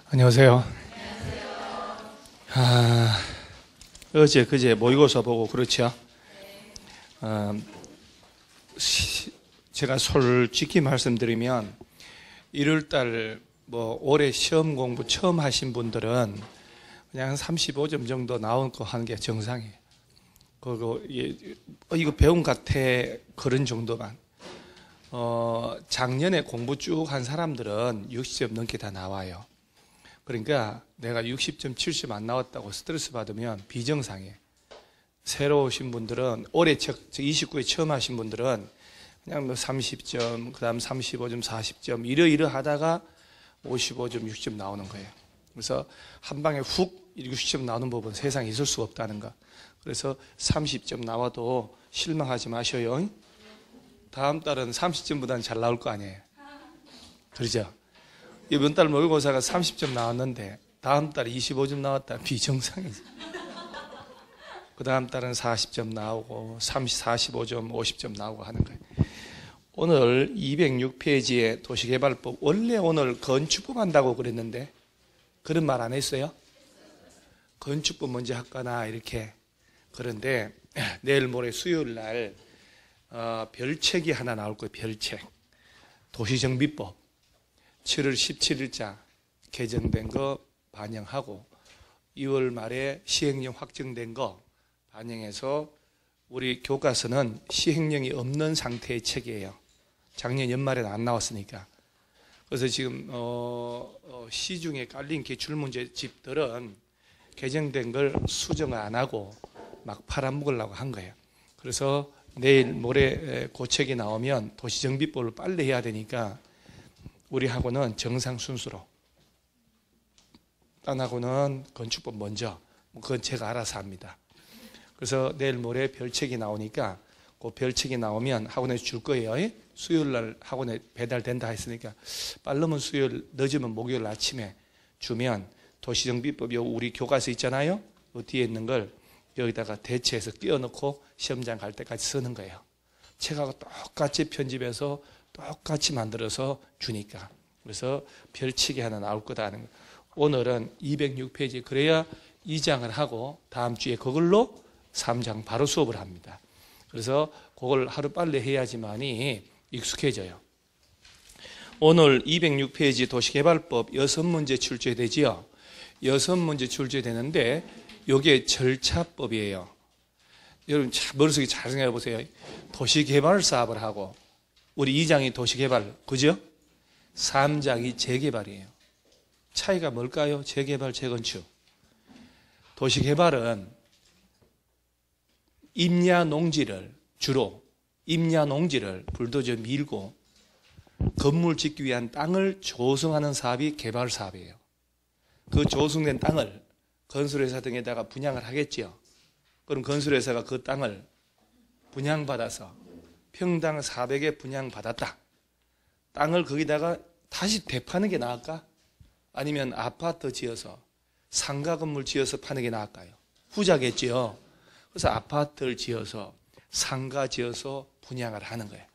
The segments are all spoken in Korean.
안녕하세요. 어제 그제 모의고사 보고 그렇죠. 제가 솔직히 말씀드리면 1월달 올해 시험 공부 처음 하신 분들은 그냥 한 35점 정도 나온 거 하는 게 정상이에요. 그리고 이거 배운 것 같아 그런 정도만. 작년에 공부 쭉 한 사람들은 60점 넘게 다 나와요. 그러니까 내가 60점, 70점 안 나왔다고 스트레스 받으면 비정상이에요. 새로 오신 분들은 올해 29에 처음 하신 분들은 그냥 30점, 그 다음 35점, 40점 이러 하다가 55점, 60점 나오는 거예요. 그래서 한 방에 훅 60점 나오는 법은 세상에 있을 수가 없다는 거. 그래서 30점 나와도 실망하지 마셔요. 다음 달은 30점보다는 잘 나올 거 아니에요. 그러죠? 이번 달 모의고사가 30점 나왔는데 다음 달에 25점 나왔다. 비정상이지. 그 다음 달은 40점 나오고 45점, 50점 나오고 하는 거예요. 오늘 206페이지에 도시개발법, 원래 오늘 건축법 한다고 그랬는데 그런 말 안 했어요? 건축법 먼저 할까나 이렇게. 그런데 내일 모레 수요일 날 별책이 하나 나올 거예요. 별책. 도시정비법 7월 17일자 개정된 거 반영하고 2월 말에 시행령 확정된 거 반영해서 우리 교과서는 시행령이 없는 상태의 책이에요. 작년 연말에는 안 나왔으니까. 그래서 지금 시중에 깔린 기출문제 집들은 개정된 걸 수정을 안 하고 막 팔아먹으려고 한 거예요. 그래서 내일 모레 그 책이 나오면 도시정비법을 빨리 해야 되니까 우리 학원은 정상 순서로, 딴 학원은 건축법 먼저, 그건 제가 알아서 합니다. 그래서 내일 모레 별책이 나오니까 그 별책이 나오면 학원에 줄 거예요. 수요일 날 학원에 배달된다 했으니까 빠르면 수요일, 늦으면 목요일 아침에 주면 도시정비법이 우리 교과서 있잖아요. 그 뒤에 있는 걸 여기다가 대체해서 끼워넣고 시험장 갈 때까지 쓰는 거예요. 책하고 똑같이 편집해서 똑같이 만들어서 주니까. 그래서 별책이 하나 나올 거다 하는 거. 오늘은 206페이지 그래야 2장을 하고 다음 주에 그걸로 3장 바로 수업을 합니다. 그래서 그걸 하루빨리 해야지만이 익숙해져요. 오늘 206페이지 도시개발법 6문제 출제되지요. 6문제 출제되는데 이게 절차법이에요. 여러분 머릿속에 잘 생각해 보세요. 도시개발 사업을 하고 우리 2장이 도시개발, 그죠? 3장이 재개발이에요. 차이가 뭘까요? 재개발, 재건축. 도시개발은 임야 농지를 주로 불도저 밀고 건물 짓기 위한 땅을 조성하는 사업이 개발 사업이에요. 그 조성된 땅을 건설회사 등에다가 분양을 하겠지요. 그럼 건설회사가 그 땅을 분양받아서 평당 400에 분양받았다. 땅을 거기다가 다시 되파는 게 나을까? 아니면 아파트 지어서 상가 건물 지어서 파는 게 나을까요? 후자겠지요. 그래서 아파트를 지어서 상가 지어서 분양을 하는 거예요.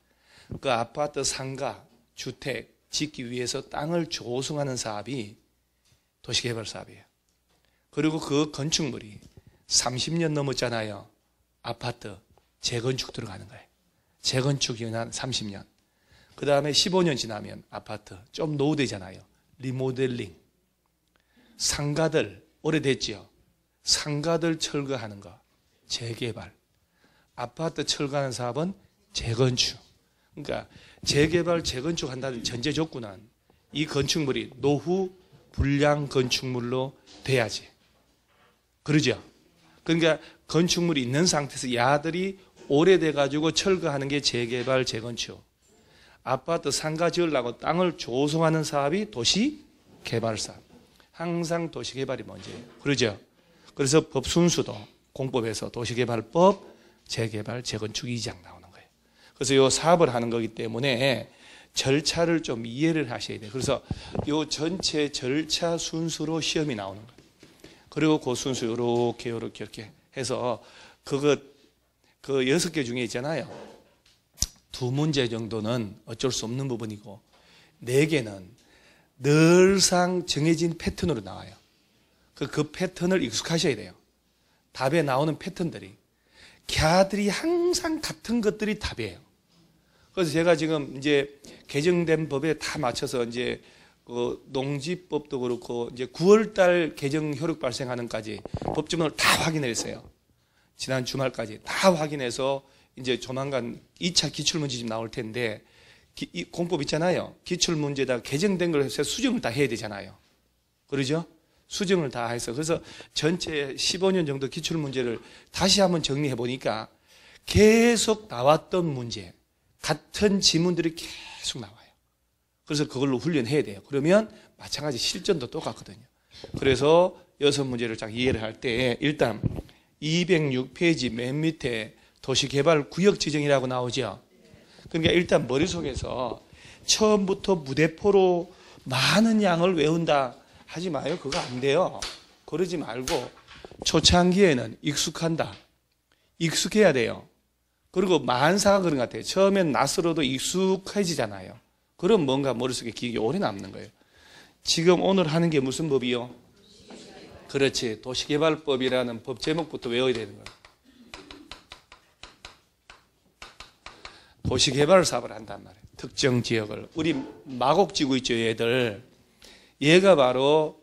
그 아파트, 상가, 주택 짓기 위해서 땅을 조성하는 사업이 도시개발 사업이에요. 그리고 그 건축물이 30년 넘었잖아요. 아파트 재건축 들어가는 거예요. 재건축이 한 30년. 그 다음에 15년 지나면 아파트 좀 노후되잖아요. 리모델링. 상가들 오래됐지요. 상가들 철거하는 거 재개발. 아파트 철거하는 사업은 재건축. 그러니까 재개발, 재건축 한다는 전제 조건은 이 건축물이 노후 불량 건축물로 돼야지. 그러죠? 그러니까 건축물이 있는 상태에서 야들이 오래돼가지고 철거하는 게 재개발, 재건축. 아파트, 상가 지으려고 땅을 조성하는 사업이 도시개발 사업. 항상 도시개발이 먼저예요. 그러죠? 그래서 법 순수도 공법에서 도시개발법, 재개발, 재건축 2장 나오는 거예요. 그래서 이 사업을 하는 거기 때문에 절차를 좀 이해를 하셔야 돼요. 그래서 이 전체 절차 순수로 시험이 나오는 거예요. 그리고 그 순수 이렇게 해서 그 6개 중에 있잖아요. 2문제 정도는 어쩔 수 없는 부분이고 4개는 늘상 정해진 패턴으로 나와요. 그 패턴을 익숙하셔야 돼요. 답에 나오는 패턴들이. 걔들이 항상 같은 것들이 답이에요. 그래서 제가 지금 이제 개정된 법에 다 맞춰서 이제 그 농지법도 그렇고 이제 9월달 개정 효력 발생하는까지 법조문을 다 확인을 했어요. 지난 주말까지 다 확인해서 이제 조만간 2차 기출문제집 나올 텐데 이 공법 있잖아요. 기출문제다 개정된 걸 해서 수정을 다 해야 되잖아요. 그러죠? 수정을 다 해서 그래서 전체 15년 정도 기출문제를 다시 한번 정리해 보니까 계속 나왔던 문제, 같은 지문들이 계속 나와요. 그래서 그걸로 훈련해야 돼요. 그러면 마찬가지 실전도 똑같거든요. 그래서 6문제를 딱 이해를 할 때 일단 206페이지 맨 밑에 도시개발 구역 지정이라고 나오죠. 그러니까 일단 머릿속에서 처음부터 무대포로 많은 양을 외운다 하지 마요. 그거 안 돼요. 그러지 말고 초창기에는 익숙한다. 익숙해야 돼요. 그리고 만사가 그런 것 같아요. 처음엔 낯설어도 익숙해지잖아요. 그럼 뭔가 머릿속에 기억이 오래 남는 거예요. 지금 오늘 하는 게 무슨 법이요? 그렇지. 도시개발법이라는 법 제목부터 외워야 되는 거예요. 도시개발 사업을 한단 말이에요. 특정 지역을. 우리 마곡지구 있죠, 얘들. 얘가 바로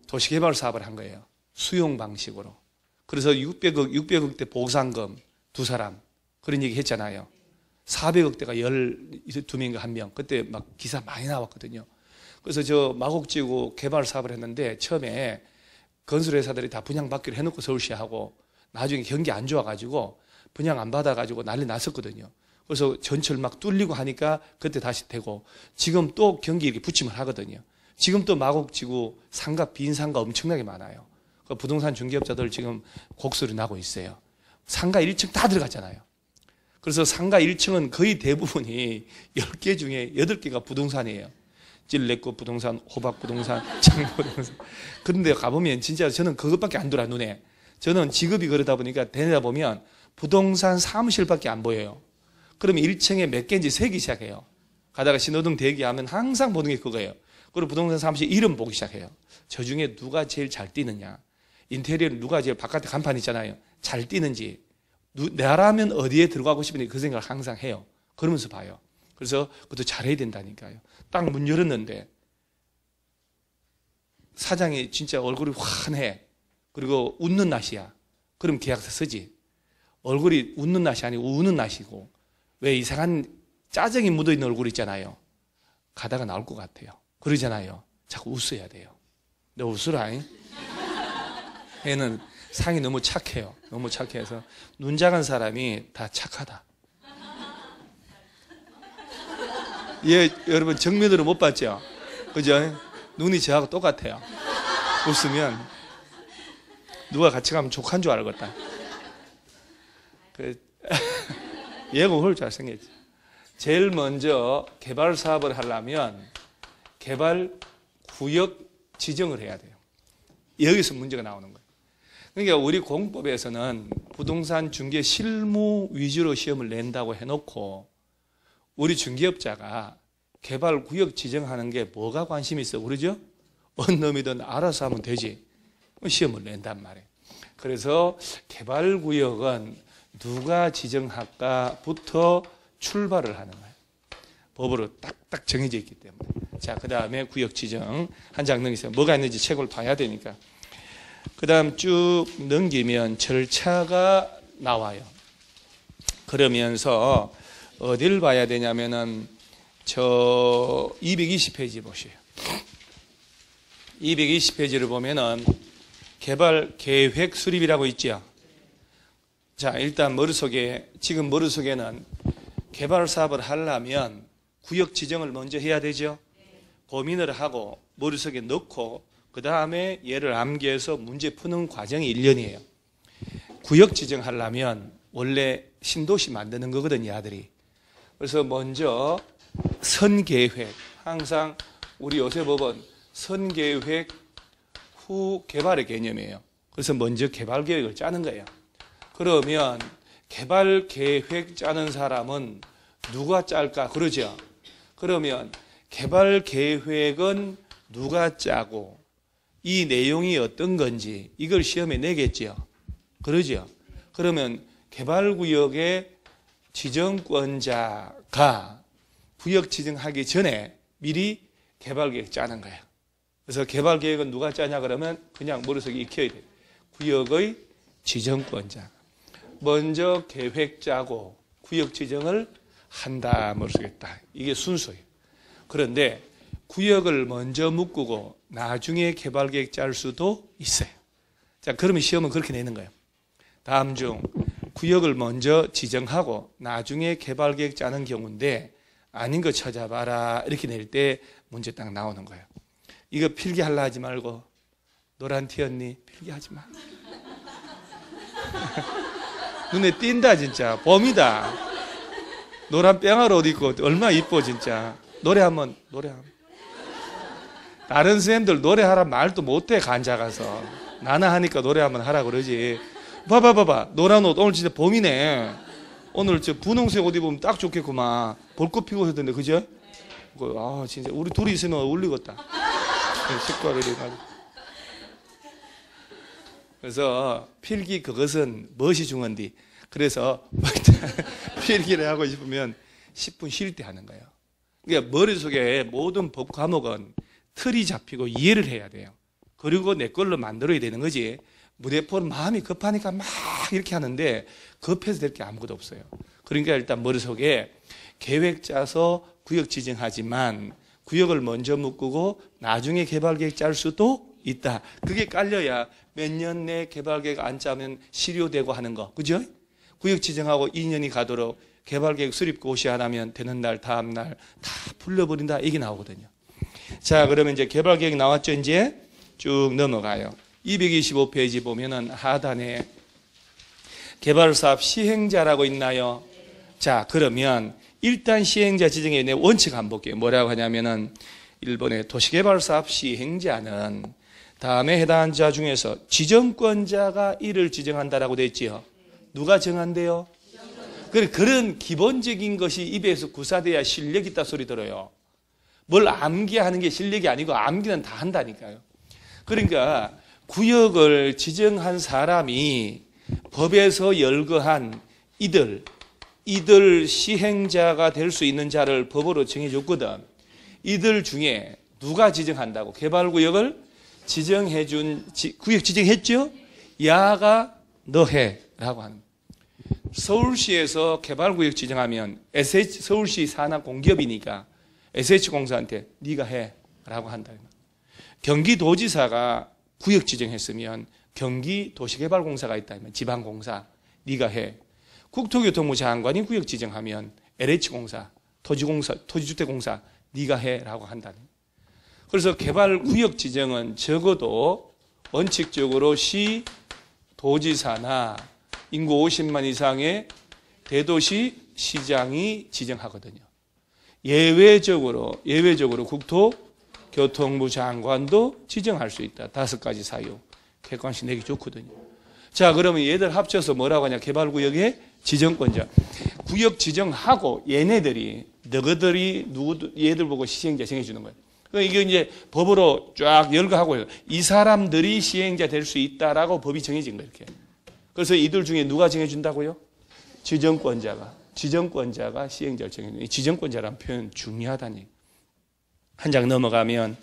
도시개발 사업을 한 거예요. 수용 방식으로. 그래서 600억대 보상금 2사람. 그런 얘기 했잖아요. 400억대가 12명인가 1명. 그때 막 기사 많이 나왔거든요. 그래서 저 마곡지구 개발 사업을 했는데 처음에 건설회사들이 다 분양받기로 해놓고 서울시하고 나중에 경기 안 좋아가지고 분양 안 받아가지고 난리 났었거든요. 그래서 전철 막 뚫리고 하니까 그때 다시 되고 지금 또 경기 이렇게 붙임을 하거든요. 지금 또 마곡지구 상가, 빈 상가 엄청나게 많아요. 그 부동산 중개업자들 지금 곡소리 나고 있어요. 상가 1층 다 들어갔잖아요. 그래서 상가 1층은 거의 대부분이 10개 중에 8개가 부동산이에요. 찔레꽃 부동산, 호박 부동산, 장모 부동산. 그런데 가보면 진짜 저는 그것밖에 안 돌아, 눈에. 저는 직업이 그러다 보니까 다니다 보면 부동산 사무실밖에 안 보여요. 그러면 1층에 몇 개인지 세기 시작해요. 가다가 신호등 대기하면 항상 보는 게 그거예요. 그리고 부동산 사무실 이름 보기 시작해요. 저 중에 누가 제일 잘 뛰느냐. 인테리어는 누가 제일 바깥에 간판 있잖아요. 잘 뛰는지. 나라면 어디에 들어가고 싶은지 그 생각을 항상 해요. 그러면서 봐요. 그래서 그것도 잘해야 된다니까요. 딱 문 열었는데 사장이 진짜 얼굴이 환해. 그리고 웃는 낯이야. 그럼 계약서 쓰지. 얼굴이 웃는 낯이 아니고 우는 낯이고 왜 이상한 짜증이 묻어있는 얼굴 있잖아요. 가다가 나올 것 같아요. 그러잖아요. 자꾸 웃어야 돼요. 너 웃으라잉. 얘는 상이 너무 착해요. 너무 착해서 눈 작은 사람이 다 착하다. 얘 여러분 정면으로 못 봤죠? 그죠? 눈이 저하고 똑같아요. 웃으면 누가 같이 가면 족한 줄 알겠다. 얘가 훨씬 잘생겼지. 제일 먼저 개발 사업을 하려면 개발 구역 지정을 해야 돼요. 여기서 문제가 나오는 거예요. 그러니까 우리 공법에서는 부동산 중개 실무 위주로 시험을 낸다고 해놓고 우리 중개업자가 개발 구역 지정하는 게 뭐가 관심이 있어? 그러죠? 어느 놈이든 알아서 하면 되지. 시험을 낸단 말이에요. 그래서 개발 구역은 누가 지정할까부터 출발을 하는 거예요. 법으로 딱딱 정해져 있기 때문에. 자, 그 다음에 구역 지정 한 장 넘기세요. 뭐가 있는지 책을 봐야 되니까. 그 다음 쭉 넘기면 절차가 나와요. 그러면서 어딜 봐야 되냐면은 저 220페이지 보세요. 220페이지를 보면은 개발 계획 수립이라고 있죠. 자, 일단 지금 머릿속에는 개발 사업을 하려면 구역 지정을 먼저 해야 되죠. 고민을 하고 머릿속에 넣고 그 다음에 얘를 암기해서 문제 푸는 과정이 1년이에요. 구역 지정하려면 원래 신도시 만드는 거거든요, 아들이. 그래서 먼저 선계획, 항상 우리 요새 법은 선계획 후 개발의 개념이에요. 그래서 먼저 개발 계획을 짜는 거예요. 그러면 개발 계획 짜는 사람은 누가 짤까? 그러죠. 그러면 개발 계획은 누가 짜고 이 내용이 어떤 건지 이걸 시험에 내겠지요. 그러죠. 그러면 개발구역의 지정권자가 구역 지정하기 전에 미리 개발계획 짜는 거야. 그래서 개발계획은 누가 짜냐 그러면 그냥 머릿속에 익혀야 돼. 구역의 지정권자. 먼저 계획 짜고 구역 지정을 한다. 머릿속에 딱. 이게 순서예요. 그런데 구역을 먼저 묶고 나중에 개발계획 짤 수도 있어요. 자, 그러면 시험은 그렇게 내는 거예요. 다음 중 구역을 먼저 지정하고 나중에 개발계획 짜는 경우인데 아닌 거 찾아봐라. 이렇게 낼 때 문제 딱 나오는 거예요. 이거 필기하려 하지 말고 노란 티 언니 필기하지 마. 눈에 띈다 진짜. 봄이다. 노란 뺑알 옷 입고 얼마나 이뻐 진짜. 노래 한번. 다른 선생님들 노래하라 말도 못해 간자 가서. 나나 하니까 노래 한번 하라 그러지. 봐봐. 노란 옷 오늘 진짜 봄이네. 오늘 저 분홍색 옷 입으면 딱 좋겠구만. 볼꽃 피고 있던데 그죠? 아 진짜 우리 둘이 있으면 어울리겠다. 식구를 해가지고. 그래서 필기 그것은 무엇이 중요한디. 그래서 필기를 하고 싶으면 10분 쉴 때 하는 거예요. 그러니까 머릿속에 모든 법 과목은 틀이 잡히고 이해를 해야 돼요. 그리고 내 걸로 만들어야 되는 거지. 무대포는 마음이 급하니까 막 이렇게 하는데 급해서 될 게 아무것도 없어요. 그러니까 일단 머릿속에 계획 짜서 구역 지정하지만 구역을 먼저 묶고 나중에 개발계획 짤 수도 있다. 그게 깔려야 몇 년 내 개발계획 안 짜면 실효되고 하는 거. 그죠? 구역 지정하고 2년이 가도록 개발계획 수립 고시 안 하면 되는 날 다음 날 다 불러버린다. 이게 나오거든요. 자, 그러면 이제 개발계획 나왔죠. 이제 쭉 넘어가요. 225페이지 보면은 하단에 개발사업 시행자라고 있나요? 자, 그러면 일단 시행자 지정의 원칙 한번 볼게요. 뭐라고 하냐면은 1번에 도시개발사업 시행자는 다음에 해당한 자 중에서 지정권자가 이를 지정한다라고 되어 있지요. 누가 정한대요? 그런 기본적인 것이 입에서 구사돼야 실력 있다 소리 들어요. 뭘 암기하는 게 실력이 아니고 암기는 다 한다니까요. 그러니까 구역을 지정한 사람이 법에서 열거한 이들 시행자가 될 수 있는 자를 법으로 정해줬거든. 이들 중에 누가 지정한다고? 개발구역을 지정해준, 구역 지정했죠? 야가 너 해. 라고 하는 거예요. 서울시에서 개발구역 지정하면 서울시 산하 공기업이니까 SH공사한테 네가 해. 라고 한다. 경기도지사가 구역 지정했으면 경기도시개발공사가 있다면 지방공사 네가 해. 국토교통부 장관이 구역 지정하면 LH공사, 토지공사, 토지주택공사 네가 해라고 한다는. 그래서 개발구역 지정은 적어도 원칙적으로 시, 도지사나 인구 50만 이상의 대도시 시장이 지정하거든요. 예외적으로 국토교통부 장관도 지정할 수 있다. 5가지 사유. 객관식 내기 좋거든요. 자, 그러면 얘들 합쳐서 뭐라고 하냐? 개발구역의 지정권자. 구역 지정하고 얘네들이 얘들 보고 시행자 정해주는 거예요. 그러니까 이게 이제 법으로 쫙 열거하고 이 사람들이 시행자 될 수 있다라고 법이 정해진 거예요. 이렇게. 그래서 이들 중에 누가 정해준다고요? 지정권자가 시행자를 정해주는. 지정권자라는 표현 중요하다니. 한 장 넘어가면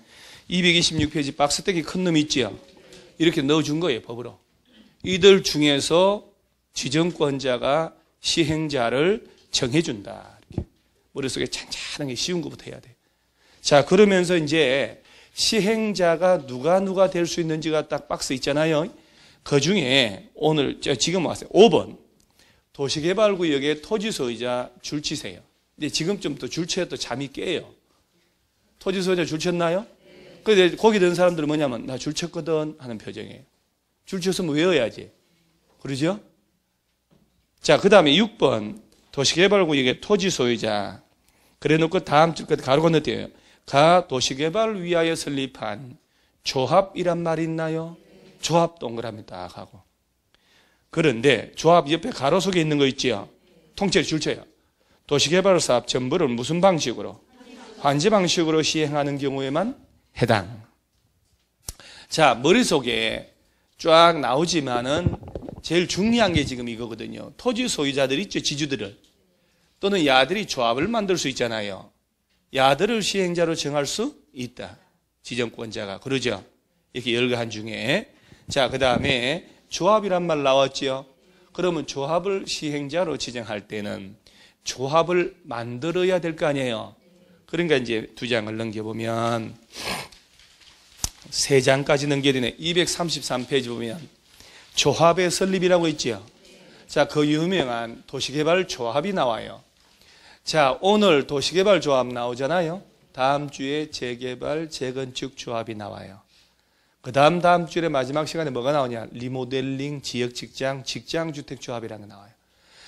226페이지 박스떼기 큰 놈 있지요? 이렇게 넣어준 거예요, 법으로. 이들 중에서 지정권자가 시행자를 정해준다. 이렇게. 머릿속에 찬찬하게 쉬운 것부터 해야 돼. 자, 그러면서 이제 시행자가 누가 될 수 있는지가 딱 박스 있잖아요. 그 중에 오늘, 지금 왔어요. 5번. 도시개발구역의 토지소유자 줄치세요. 근데 지금쯤부터 줄치해도 잠이 깨요. 토지소유자 줄쳤나요? 근데 거기 든 사람들은 뭐냐면, 나 줄쳤거든 하는 표정이에요. 줄쳤으면 외워야지. 그러죠? 자, 그 다음에 6번. 도시개발구역의 토지소유자. 그래 놓고 다음 줄까지 가로 건너뛰어요. 가 도시개발 위하여 설립한 조합이란 말이 있나요? 조합 동그라미 딱 하고. 그런데 조합 옆에 가로 속에 있는 거 있지요? 통째로 줄쳐요. 도시개발 사업 전부를 무슨 방식으로? 환지 방식으로 시행하는 경우에만 해당. 자, 머릿속에 쫙 나오지만은 제일 중요한 게 지금 이거거든요. 토지 소유자들 있죠, 지주들을. 또는 야들이 조합을 만들 수 있잖아요. 야들을 시행자로 정할 수 있다. 지정권자가. 그러죠? 이렇게 열거한 중에. 자, 그 다음에 조합이란 말 나왔죠? 그러면 조합을 시행자로 지정할 때는 조합을 만들어야 될 거 아니에요? 그러니까 이제 두 장을 넘겨보면, 세 장까지 넘겨야 되네. 233페이지 보면 조합의 설립이라고 있죠. 자, 그 유명한 도시개발 조합이 나와요. 자, 오늘 도시개발 조합 나오잖아요. 다음 주에 재개발, 재건축 조합이 나와요. 그 다음 주에 마지막 시간에 뭐가 나오냐? 리모델링, 지역직장, 직장주택조합이라는 게 나와요.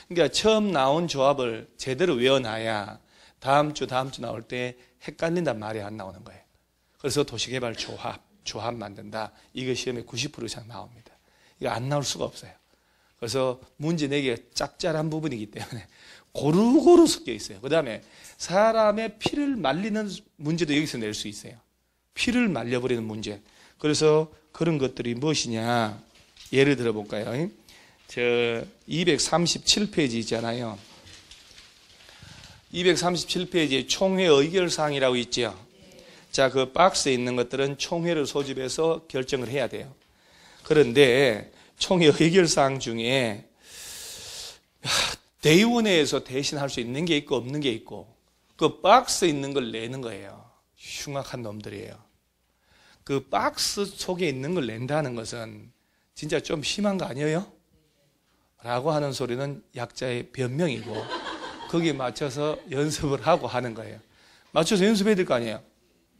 그러니까 처음 나온 조합을 제대로 외워놔야 다음 주 나올 때 헷갈린단 말이 안 나오는 거예요. 그래서 도시개발 조합 만든다. 이거 시험에 90% 이상 나옵니다. 이거 안 나올 수가 없어요. 그래서 문제 내기가 짭짤한 부분이기 때문에 고루고루 섞여 있어요. 그 다음에 사람의 피를 말리는 문제도 여기서 낼 수 있어요. 피를 말려버리는 문제. 그래서 그런 것들이 무엇이냐. 예를 들어 볼까요? 저 237페이지 있잖아요. 237페이지에 총회 의결사항이라고 있죠. 자, 그 박스에 있는 것들은 총회를 소집해서 결정을 해야 돼요. 그런데 총회 의결사항 중에 대의원회에서 대신할 수 있는 게 있고 없는 게 있고, 그 박스에 있는 걸 내는 거예요. 흉악한 놈들이에요. 그 박스 속에 있는 걸 낸다는 것은 진짜 좀 심한 거 아니에요? 라고 하는 소리는 약자의 변명이고, 거기에 맞춰서 연습을 하고 하는 거예요. 맞춰서 연습해야 될 거 아니에요?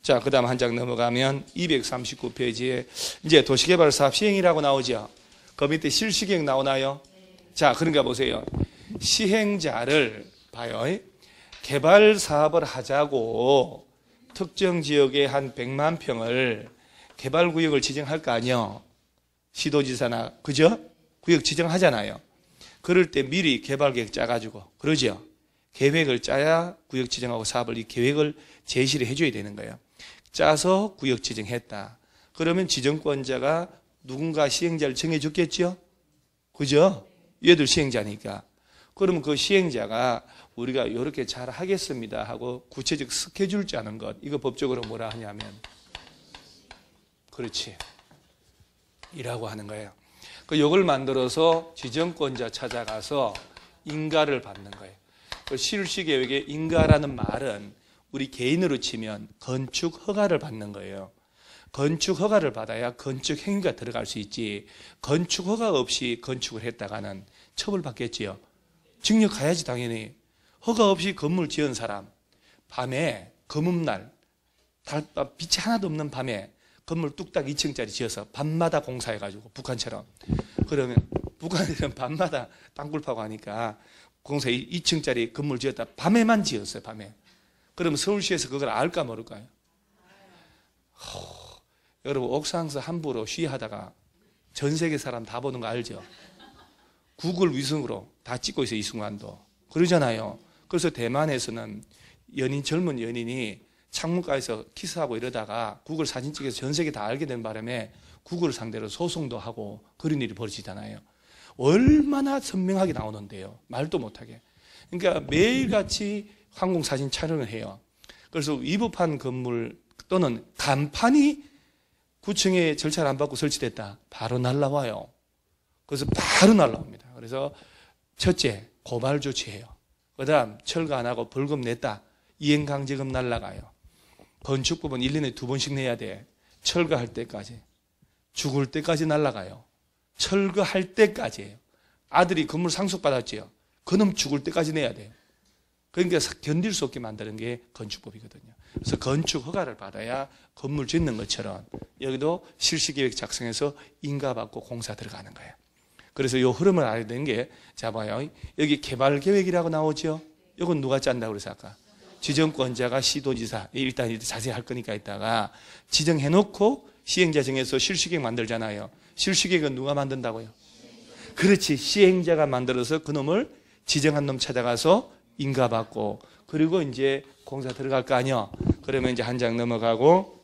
자, 그 다음 한 장 넘어가면 239페이지에 이제 도시개발 사업 시행이라고 나오죠. 그 밑에 실시계획 나오나요? 자, 그러니까 보세요. 시행자를 봐요. 개발 사업을 하자고 특정 지역에 한 100만 평을 개발구역을 지정할 거 아니요? 시도지사나, 그죠? 구역 지정하잖아요. 그럴 때 미리 개발계획 짜가지고, 그러죠? 계획을 짜야 구역 지정하고 사업을, 이 계획을 제시를 해줘야 되는 거예요. 짜서 구역 지정했다. 그러면 지정권자가 누군가 시행자를 정해줬겠죠? 그죠? 얘들 시행자니까. 그러면 그 시행자가 우리가 이렇게 잘 하겠습니다 하고 구체적 스케줄 짜는 것, 이거 법적으로 뭐라 하냐면, 그렇지, 이라고 하는 거예요. 그 요걸 만들어서 지정권자 찾아가서 인가를 받는 거예요. 그 실시계획의 인가라는 말은 우리 개인으로 치면 건축 허가를 받는 거예요. 건축 허가를 받아야 건축 행위가 들어갈 수 있지, 건축 허가 없이 건축을 했다가는 처벌받겠지요. 징역 가야지 당연히. 허가 없이 건물 지은 사람, 밤에 검은날 빛이 하나도 없는 밤에 건물 뚝딱 2층짜리 지어서 밤마다 공사해가지고, 북한처럼. 그러면 북한에는 밤마다 땅굴 파고 하니까 공사 2층짜리 건물 지었다 밤에만 지었어요. 밤에. 그러면 서울시에서 그걸 알까 모를까요? 여러분, 옥상에서 함부로 쉬하다가 전 세계 사람 다 보는 거 알죠? 구글 위성으로 다 찍고 있어요. 이 순간도. 그러잖아요. 그래서 대만에서는 젊은 연인이 창문가에서 키스하고 이러다가 구글 사진 찍어서 전 세계 다 알게 된 바람에 구글 상대로 소송도 하고 그런 일이 벌어지잖아요. 얼마나 선명하게 나오는데요. 말도 못하게. 그러니까 매일같이 항공사진 촬영을 해요. 그래서 위법한 건물 또는 간판이 구청에 절차를 안 받고 설치됐다. 바로 날라와요. 그래서 바로 날라옵니다. 그래서 첫째, 고발 조치해요. 그 다음, 철거 안 하고 벌금 냈다. 이행강제금 날라가요. 건축법은 1년에 2번씩 내야 돼. 철거할 때까지. 죽을 때까지 날라가요. 철거할 때까지예요. 아들이 건물 상속받았지요. 그놈 죽을 때까지 내야 돼요. 그러니까 견딜 수 없게 만드는 게 건축법이거든요. 그래서 건축 허가를 받아야 건물 짓는 것처럼 여기도 실시계획 작성해서 인가받고 공사 들어가는 거예요. 그래서 이 흐름을 알아야 되는 게, 자 봐요. 여기 개발계획이라고 나오죠. 이건 누가 짠다고 그래서 아까? 지정권자가 시도지사. 일단 자세히 할 거니까 이따가 지정해놓고 시행자 정해서 실시계획 만들잖아요. 실시계획은 누가 만든다고요? 그렇지. 시행자가 만들어서 그놈을 지정한 놈 찾아가서 인가받고, 그리고 이제 공사 들어갈 거 아니야. 그러면 이제 한 장 넘어가고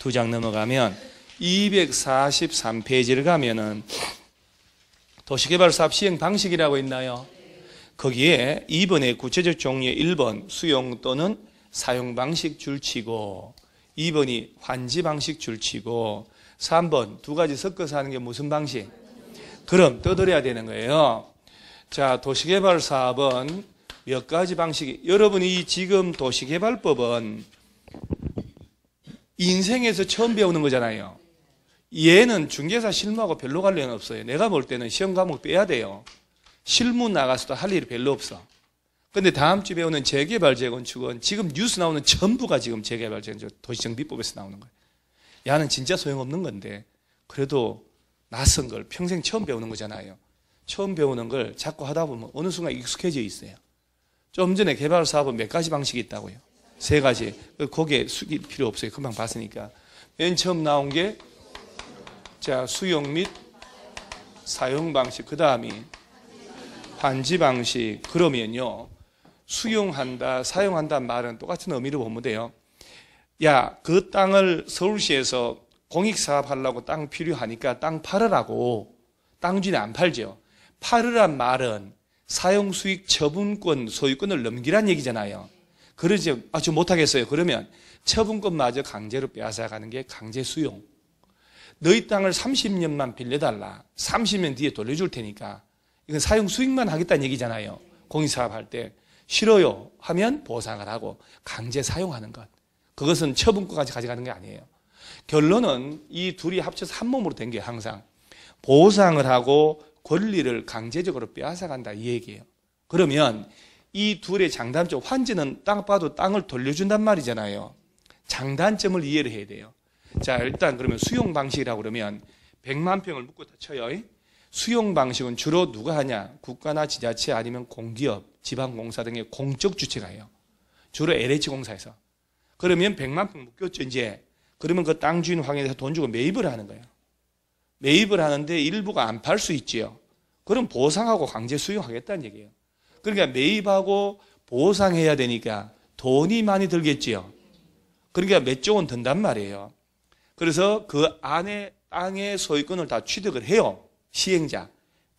두 장 넘어가면 243페이지를 가면은 도시개발 사업 시행 방식이라고 있나요? 거기에 2번의 구체적 종류의 1번 수용 또는 사용 방식 줄치고 2번이 환지 방식 줄치고 3번 두 가지 섞어서 하는 게 무슨 방식? 그럼 떠들어야 되는 거예요. 자, 도시개발 사업은 몇 가지 방식이, 여러분이 지금 도시개발법은 인생에서 처음 배우는 거잖아요. 얘는 중개사 실무하고 별로 관련 없어요. 내가 볼 때는 시험 과목 빼야 돼요. 실무 나가서도 할 일이 별로 없어. 근데 다음 주 배우는 재개발 재건축은 지금 뉴스 나오는 전부가 지금 재개발 재건축 도시정비법에서 나오는 거예요. 야는 진짜 소용없는 건데 그래도 낯선 걸 평생 처음 배우는 거잖아요. 처음 배우는 걸 자꾸 하다 보면 어느 순간 익숙해져 있어요. 좀 전에 개발 사업은 몇 가지 방식이 있다고요? 3가지. 거기에 숙일 필요 없어요. 금방 봤으니까. 맨 처음 나온 게 자, 수용 및 사용 방식, 그 다음이 환지 방식. 그러면요, 수용한다, 사용한다 말은 똑같은 의미로 보면 돼요. 야, 그 땅을 서울시에서 공익사업 하려고 땅 필요하니까 땅 팔으라고. 땅 주인이 안 팔죠. 팔으란 말은 사용 수익 처분권, 소유권을 넘기란 얘기잖아요. 그러지, 저 못하겠어요. 그러면 처분권마저 강제로 빼앗아가는 게 강제 수용. 너희 땅을 30년만 빌려달라. 30년 뒤에 돌려줄 테니까. 이건 사용 수익만 하겠다는 얘기잖아요. 공익사업 할 때. 싫어요 하면 보상을 하고 강제 사용하는 것. 그것은 처분권까지 가져가는 게 아니에요. 결론은 이 둘이 합쳐서 한 몸으로 된 게 항상 보상을 하고 권리를 강제적으로 빼앗아간다 이 얘기예요. 그러면 이 둘의 장단점, 환지는 땅 봐도 땅을 돌려준단 말이잖아요. 장단점을 이해를 해야 돼요. 자, 일단 그러면 수용 방식이라고 그러면 100만 평을 묶고 다 쳐요. 수용 방식은 주로 누가 하냐? 국가나 지자체 아니면 공기업, 지방공사 등의 공적 주체가 해요. 주로 LH공사에서. 그러면 100만 평 묶였죠, 이제. 그러면 그 땅 주인 확인해서 돈 주고 매입을 하는 거예요. 매입을 하는데 일부가 안 팔 수 있지요. 그럼 보상하고 강제 수용하겠다는 얘기예요. 그러니까 매입하고 보상해야 되니까 돈이 많이 들겠지요. 그러니까 몇 조 원 든단 말이에요. 그래서 그 안에 땅의 소유권을 다 취득을 해요. 시행자,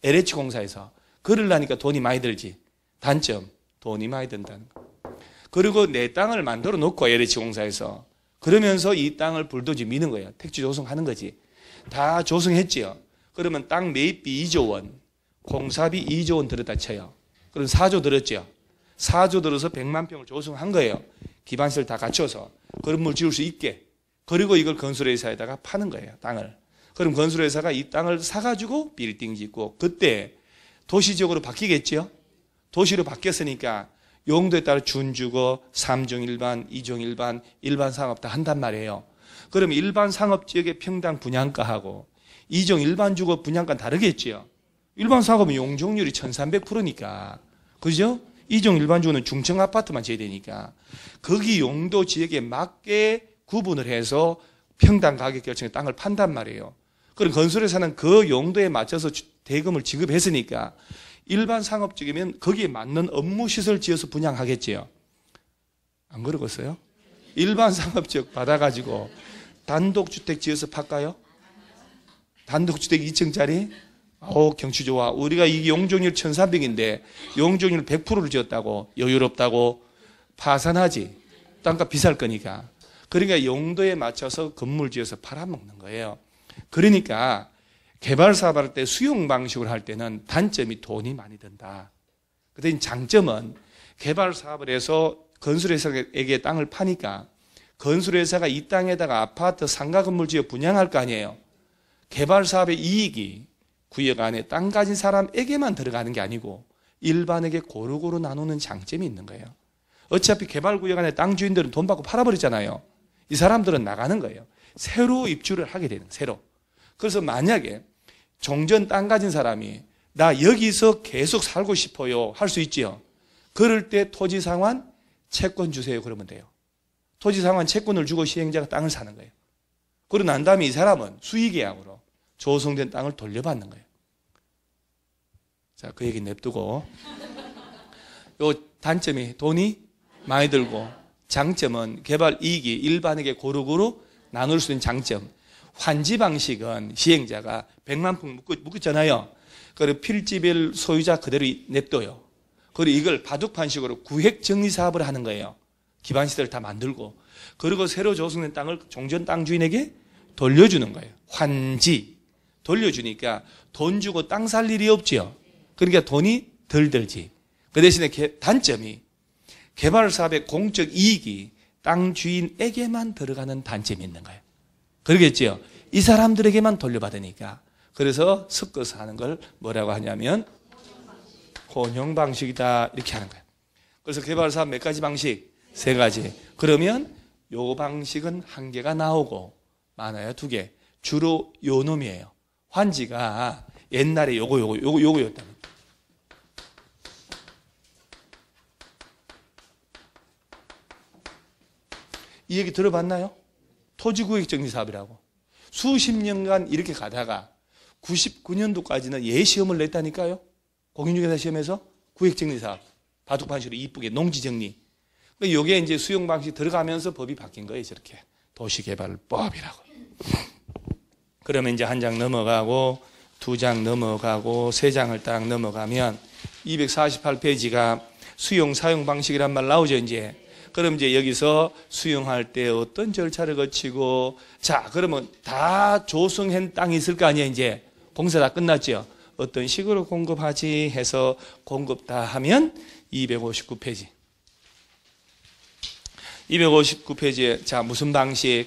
LH공사에서. 그러려니까 돈이 많이 들지. 단점, 돈이 많이 든다는 거. 그리고 내 땅을 만들어 놓고 LH공사에서. 그러면서 이 땅을 불도지 미는 거예요. 택지 조성하는 거지. 다 조성했지요. 그러면 땅 매입비 2조 원, 공사비 2조 원 들었다 쳐요. 그럼 4조 들었죠. 4조 들어서 100만 평을 조성한 거예요. 기반시설 다 갖춰서 건물 지을 수 있게. 그리고 이걸 건설회사에다가 파는 거예요. 땅을. 그럼 건설회사가 이 땅을 사가지고 빌딩 짓고 그때 도시적으로 바뀌겠죠. 도시로 바뀌었으니까 용도에 따라 준주거, 3종 일반, 2종 일반, 일반 상업 다 한단 말이에요. 그럼 일반 상업 지역의 평당 분양가하고 2종 일반 주거 분양가는 다르겠죠. 일반 상업은 용적률이 1300%니까. 그죠? 2종 일반 주거는 중층 아파트만 지어야 되니까. 거기 용도 지역에 맞게 구분을 해서 평당 가격 결정에 땅을 판단 말이에요. 그럼 건설회사는 그 용도에 맞춰서 대금을 지급했으니까 일반 상업 쪽이면 거기에 맞는 업무 시설 지어서 분양하겠지요. 안 그러겠어요? 일반 상업 지역 받아가지고 단독주택 지어서 팔까요? 단독주택 2층짜리? 경치 좋아. 우리가 이 용적률 1300인데 용적률 100%를 지었다고 여유롭다고 파산하지. 땅값 비쌀 거니까. 그러니까 용도에 맞춰서 건물 지어서 팔아먹는 거예요. 그러니까 개발 사업을 할 때 수용 방식으로 할 때는 단점이 돈이 많이 든다. 그런데 장점은 개발 사업을 해서 건설회사에게 땅을 파니까 건설회사가 이 땅에다가 아파트 상가 건물 지어 분양할 거 아니에요. 개발 사업의 이익이 구역 안에 땅 가진 사람에게만 들어가는 게 아니고 일반에게 고루고루 나누는 장점이 있는 거예요. 어차피 개발 구역 안에 땅 주인들은 돈 받고 팔아버리잖아요. 이 사람들은 나가는 거예요. 새로 입주를 하게 되는, 새로. 그래서 만약에 종전 땅 가진 사람이 나 여기서 계속 살고 싶어요 할 수 있지요. 그럴 때 토지상환 채권 주세요 그러면 돼요. 토지상환 채권을 주고 시행자가 땅을 사는 거예요. 그러고 난 다음에 이 사람은 수의계약으로 조성된 땅을 돌려받는 거예요. 자, 그 얘기 냅두고 요 단점이 돈이 많이 들고 장점은 개발 이익이 일반에게 고루고루 나눌 수 있는 장점. 환지 방식은 시행자가 100만 평 묶었잖아요. 그리고 필지별 소유자 그대로 냅둬요. 그리고 이걸 바둑판식으로 구획 정리 사업을 하는 거예요. 기반시설을 다 만들고. 그리고 새로 조성된 땅을 종전 땅 주인에게 돌려주는 거예요. 환지. 돌려주니까 돈 주고 땅 살 일이 없지요. 그러니까 돈이 덜 들지. 그 대신에 단점이 개발 사업의 공적 이익이 땅 주인에게만 들어가는 단점이 있는 거예요. 그러겠죠. 이 사람들에게만 돌려받으니까. 그래서 섞어서 하는 걸 뭐라고 하냐면 혼용 방식이다 이렇게 하는 거예요. 그래서 개발 사업 몇 가지 방식? 3가지. 그러면 요 방식은 1개가 나오고 많아요 2개. 주로 요 놈이에요. 환지가 옛날에 요거였다. 이 얘기 들어봤나요? 토지구획정리사업이라고. 수십 년간 이렇게 가다가 99년도까지는 예시험을 냈다니까요. 공인중개사 시험에서 구획정리사업. 바둑판식으로 이쁘게 농지정리. 이게 이제 수용 방식 들어가면서 법이 바뀐 거예요. 저렇게. 도시개발법이라고. 그러면 이제 1장 넘어가고 2장 넘어가고 3장을 딱 넘어가면 248페이지가 수용 사용 방식이란 말 나오죠, 이제. 그럼 이제 여기서 수용할 때 어떤 절차를 거치고, 자, 그러면 다 조성한 땅이 있을 거 아니에요, 이제. 공사 다 끝났죠. 어떤 식으로 공급하지 해서 공급 다 하면 259페이지. 259페이지에, 자, 무슨 방식?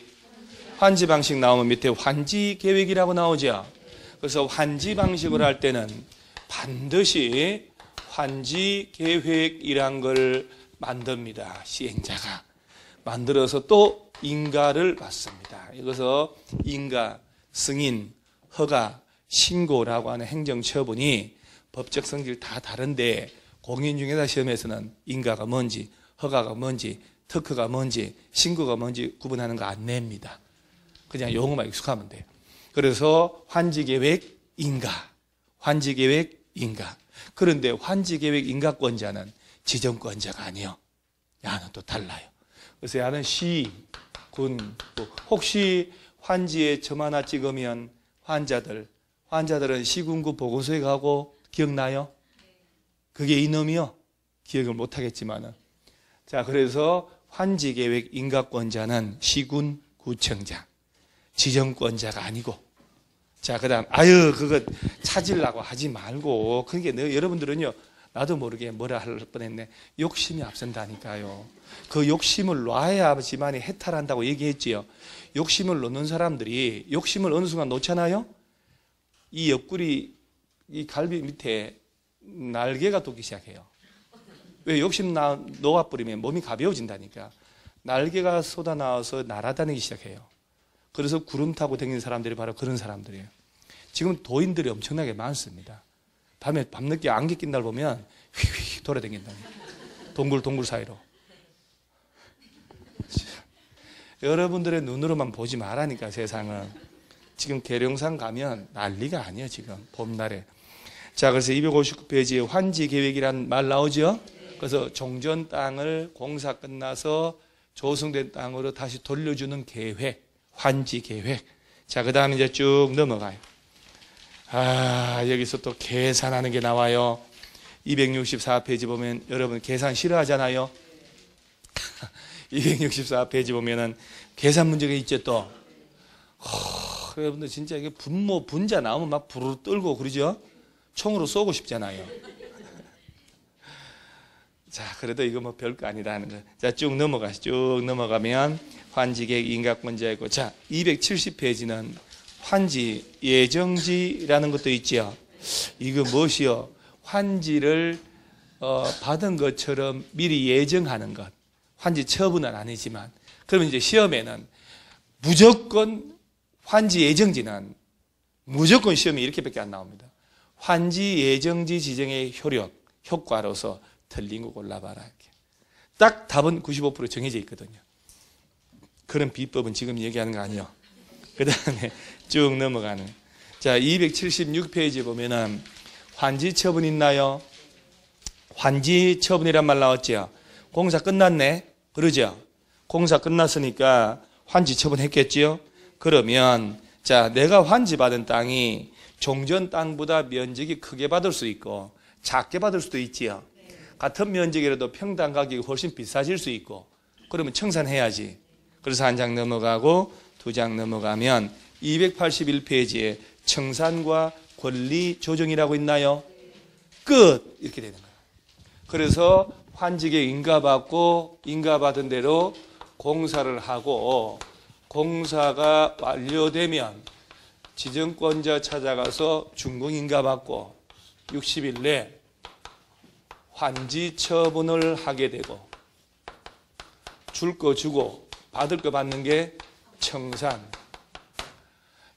환지 방식 나오면 밑에 환지 계획이라고 나오죠. 그래서 환지 방식을 할 때는 반드시 환지 계획이란 걸 만듭니다. 시행자가. 만들어서 또 인가를 받습니다. 이것은 인가, 승인, 허가, 신고라고 하는 행정처분이 법적 성질 다 다른데 공인중개사 시험에서는 인가가 뭔지, 허가가 뭔지, 특허가 뭔지, 신고가 뭔지 구분하는 거 안 냅니다. 그냥 용어만 익숙하면 돼요. 그래서 환지계획 인가, 환지계획 인가. 그런데 환지계획 인가권자는 지정권자가 아니요. 야는 또 달라요. 그래서 야는 시, 군, 혹시 환지에 점 하나 찍으면 환자들은 시군구 보고소에 가고 기억나요? 그게 이놈이요? 기억을 못하겠지만은. 자, 그래서 환지계획 인가권자는 시군 구청장, 지정권자가 아니고. 자, 그 다음, 그거 찾으려고 하지 말고. 그러니까 여러분들은요, 나도 모르게 뭐라 할 뻔했네. 욕심이 앞선다니까요. 그 욕심을 놔야지만이 해탈한다고 얘기했지요. 욕심을 놓는 사람들이 욕심을 어느 순간 놓잖아요. 이 옆구리, 이 갈비 밑에 날개가 돋기 시작해요. 왜 욕심 놓아버리면 몸이 가벼워진다니까. 날개가 쏟아나와서 날아다니기 시작해요. 그래서 구름 타고 다니는 사람들이 바로 그런 사람들이에요. 지금 도인들이 엄청나게 많습니다. 밤에 밤늦게 안개 낀 날 보면 휙휙 돌아다닌다. 동굴 사이로. 여러분들의 눈으로만 보지 말라니까 세상은. 지금 계룡산 가면 난리가 아니에요 지금 봄날에. 자, 그래서 259페이지에 환지계획이라는 말 나오죠. 그래서 종전 땅을 공사 끝나서 조성된 땅으로 다시 돌려주는 계획, 환지계획. 자, 그 다음에 이제 쭉 넘어가요. 여기서 또 계산하는 게 나와요. 264페이지 보면 여러분 계산 싫어하잖아요. 264페이지 보면은 계산 문제가 있죠 또. 여러분들 진짜 이게 분자 나오면 막 부르르 떨고 그러죠? 총으로 쏘고 싶잖아요. 자, 그래도 이거 뭐 별거 아니라는 거. 자, 쭉 넘어가면 환지계획 인가권자 있고. 자, 270페이지는 환지 예정지라는 것도 있죠. 이거 무엇이요? 환지를 받은 것처럼 미리 예정하는 것. 환지 처분은 아니지만. 그러면 이제 시험에는 무조건 환지 예정지는 무조건 시험에 이렇게밖에 안 나옵니다. 환지 예정지 지정의 효과로서 틀린 거 골라봐라. 이렇게. 딱 답은 95% 정해져 있거든요. 그런 비법은 지금 얘기하는 거 아니에요. 그 다음에 쭉 넘어가는. 자, 276페이지 보면은 환지 처분 있나요? 환지 처분이란 말 나왔죠. 공사 끝났네. 그러죠. 공사 끝났으니까 환지 처분했겠지요? 그러면 자, 내가 환지받은 땅이 종전 땅보다 면적이 크게 받을 수 있고 작게 받을 수도 있지요. 같은 면적이라도 평당 가격이 훨씬 비싸질 수 있고 그러면 청산해야지. 그래서 한 장 넘어가고 두 장 넘어가면 281페이지에 청산과 권리 조정이라고 있나요? 끝! 이렇게 되는 거예요. 그래서 환지계 인가받고 인가받은 대로 공사를 하고 공사가 완료되면 지정권자 찾아가서 준공인가받고 60일 내 환지 처분을 하게 되고 줄 거 주고 받을 거 받는 게 청산.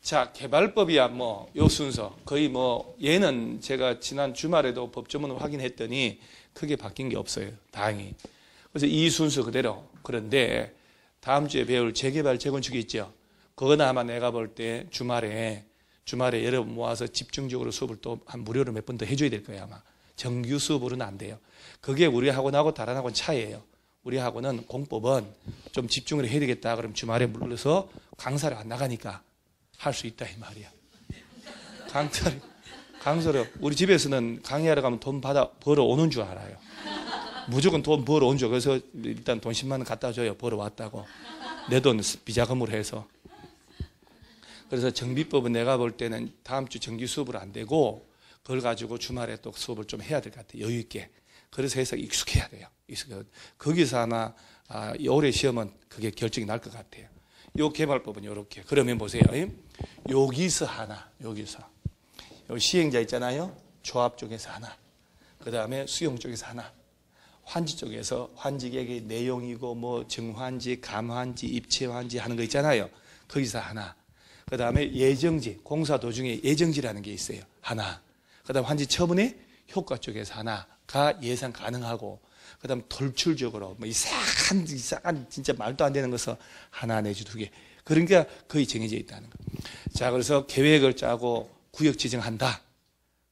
자, 개발법이야 뭐 요 순서 거의 뭐 얘는 제가 지난 주말에도 법조문을 확인했더니 크게 바뀐 게 없어요. 다행히. 그래서 이 순서 그대로. 그런데 다음 주에 배울 재개발 재건축이 있죠. 그거는 아마 내가 볼 때 주말에 여러분 모아서 집중적으로 수업을 또 한 무료로 몇 번 더 해줘야 될 거예요. 아마 정규 수업으로는 안 돼요. 그게 우리 학원하고 다른 학원 차이예요. 우리 학원은 공법은 좀 집중을 해야 되겠다. 그럼 주말에 불러서 강사를 안 나가니까 할 수 있다 이 말이야. 강사를 우리 집에서는 강의하러 가면 돈 벌어 오는 줄 알아요. 무조건 돈 벌어 온 줄. 그래서 일단 돈 10만 원 갖다 줘요. 벌어 왔다고. 내 돈 비자금으로 해서. 그래서 정비법은 내가 볼 때는 다음 주 정규 수업을 안 되고 그걸 가지고 주말에 또 수업을 좀 해야 될 것 같아요. 여유 있게. 그래서 해서 익숙해야 돼요. 거기서 아마 올해 시험은 그게 결정이 날 것 같아요. 요 개발법은 이렇게. 그러면 보세요. 여기서 하나, 여기서. 요 시행자 있잖아요. 조합 쪽에서 하나. 그 다음에 수용 쪽에서 하나. 환지 쪽에서 환지계획의 내용이고 뭐 정환지, 감환지, 입체환지 하는 거 있잖아요. 거기서 하나. 그 다음에 예정지, 공사 도중에 예정지라는 게 있어요. 하나. 그 다음 환지 처분의 효과 쪽에서 하나가 예상 가능하고 그 다음 돌출적으로 뭐 이상한 진짜 말도 안 되는 것을 하나 내지 두 개. 그러니까 거의 정해져 있다는 거. 자, 그래서 계획을 짜고 구역 지정한다.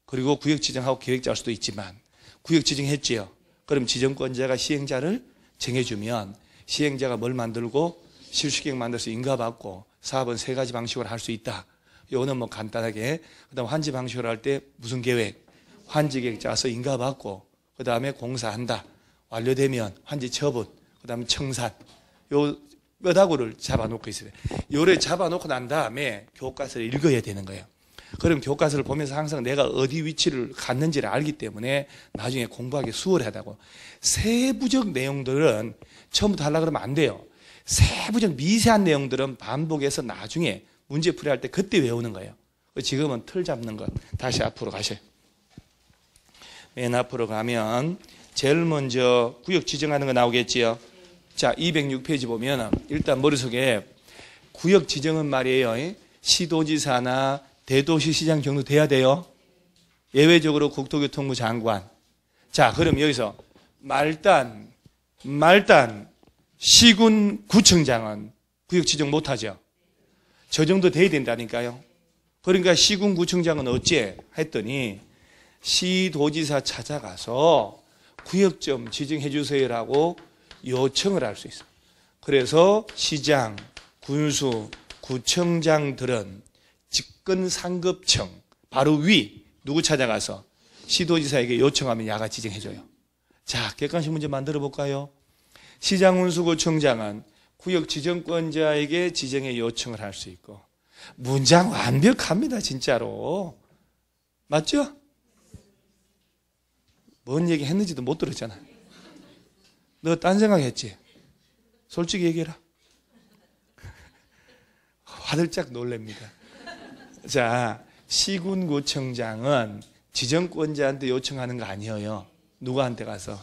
그리고 구역 지정하고 계획 짤 수도 있지만 구역 지정했지요. 그럼 지정권자가 시행자를 정해주면 시행자가 뭘 만들고 실수계획 만들어서 인가받고 사업은 세 가지 방식으로 할 수 있다. 이거는 뭐 간단하게. 그 다음 환지 방식으로 할 때 무슨 계획? 환지 계획 짜서 인가받고 그 다음에 공사한다. 완료되면 환지 처분, 그 다음에 청산. 요 뼈다구를 잡아놓고 있어요. 요를 잡아놓고 난 다음에 교과서를 읽어야 되는 거예요. 그럼 교과서를 보면서 항상 내가 어디 위치를 갔는지를 알기 때문에 나중에 공부하기 수월하다고. 세부적 내용들은 처음부터 하려고 그러면 안 돼요. 세부적 미세한 내용들은 반복해서 나중에 문제 풀이할 때 그때 외우는 거예요. 지금은 틀 잡는 것. 다시 앞으로 가셔요. 맨 앞으로 가면 제일 먼저 구역 지정하는 거 나오겠지요. 자, 206페이지 보면 일단 머릿속에 구역 지정은 말이에요. 시도지사나 대도시시장 정도 돼야 돼요. 예외적으로 국토교통부 장관. 자, 그럼 여기서 말단 시군 구청장은 구역 지정 못하죠. 저 정도 돼야 된다니까요. 그러니까 시군 구청장은 어째 했더니 시도지사 찾아가서 구역 좀 지정해 주세요라고 요청을 할 수 있어요. 그래서 시장, 군수, 구청장들은 직권상급청 바로 위 누구 찾아가서 시도지사에게 요청하면 야가 지정해줘요. 자, 객관식 문제 만들어 볼까요? 시장, 군수, 구청장은 구역 지정권자에게 지정의 요청을 할 수 있고 문장 완벽합니다. 진짜로. 맞죠? 뭔 얘기 했는지도 못 들었잖아. 너 딴 생각했지? 솔직히 얘기해라. 화들짝 놀랍니다. 자, 시군구청장은 지정권자한테 요청하는 거 아니에요. 누구한테 가서.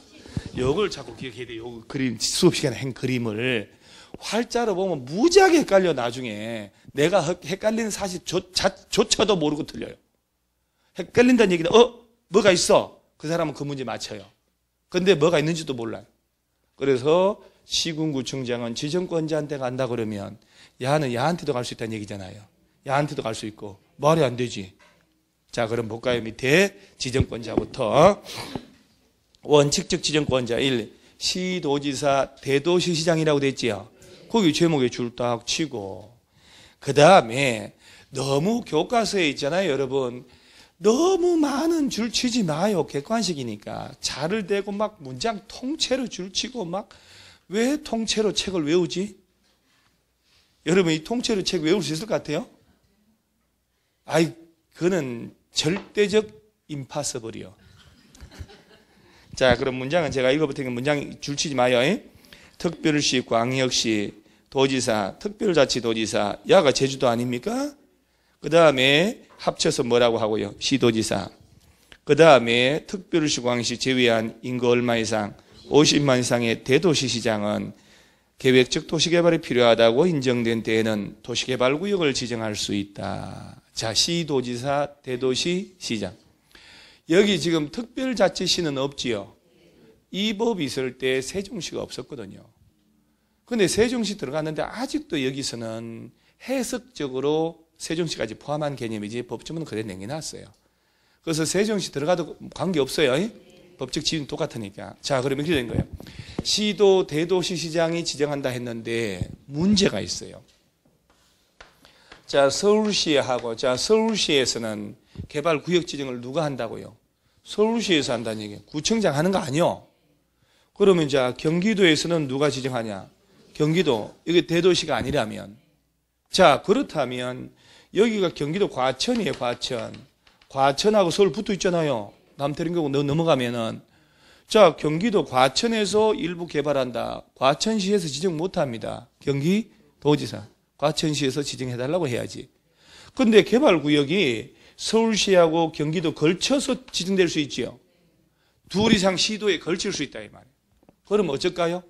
요걸 자꾸 기억해야 돼. 요 그림, 수업 시간에 한 그림을 활자로 보면 무지하게 헷갈려. 나중에 내가 헷갈리는 사실조차도 모르고 틀려요. 헷갈린다는 얘기는 뭐가 있어? 그 사람은 그 문제 맞춰요. 근데 뭐가 있는지도 몰라요. 그래서 시군구청장은 지정권자한테 간다 그러면 야는 야한테도 갈 수 있다는 얘기잖아요. 야한테도 갈 수 있고 말이 안 되지. 자, 그럼 볼까요? 밑에 지정권자부터 원칙적 지정권자 1. 시도지사 대도시시장이라고 돼 있지요. 거기 제목에 줄 딱 치고, 그 다음에 너무 교과서에 있잖아요, 여러분. 너무 많은 줄 치지 마요. 객관식이니까. 자를 대고 막 문장 통째로 줄 치고 막, 왜 통째로 책을 외우지? 여러분, 이 통째로 책 외울 수 있을 것 같아요? 아이, 그거는 절대적 임파서블이요. 자, 그럼 문장은 제가 읽어볼 테니까 문장 줄치지 마요. 특별시, 광역시, 도지사, 특별자치도지사, 야가 제주도 아닙니까? 그 다음에 합쳐서 뭐라고 하고요? 시도지사. 그 다음에 특별시, 광역시 제외한 인구 얼마 이상, 50만 이상의 대도시시장은 계획적 도시개발이 필요하다고 인정된 때에는 도시개발구역을 지정할 수 있다. 자, 시도지사, 대도시, 시장. 여기 지금 특별자치시는 없지요. 이 법이 있을 때 세종시가 없었거든요. 근데 세종시 들어갔는데 아직도 여기서는 해석적으로 세종시까지 포함한 개념이지 법조문은 그래 남겨놨어요. 그래서 세종시 들어가도 관계없어요. 법적 지위는 똑같으니까. 자, 그러면 이렇게 된 거예요. 시도, 대도시, 시장이 지정한다 했는데 문제가 있어요. 자, 서울시하고, 자, 서울시에서는 개발 구역 지정을 누가 한다고요? 서울시에서 한다는 얘기예요. 구청장 하는 거 아니요? 그러면 자, 경기도에서는 누가 지정하냐? 경기도. 이게 대도시가 아니라면. 자, 그렇다면 여기가 경기도 과천이에요, 과천. 과천하고 서울 붙어 있잖아요. 남태릉 넘어가면은. 자, 경기도 과천에서 일부 개발한다. 과천시에서 지정 못 합니다. 경기도지사. 과천시에서 지정해달라고 해야지. 근데 개발구역이 서울시하고 경기도 걸쳐서 지정될 수 있지요. 둘 이상 시도에 걸칠 수 있다, 이 말이에요. 그럼 어쩔까요?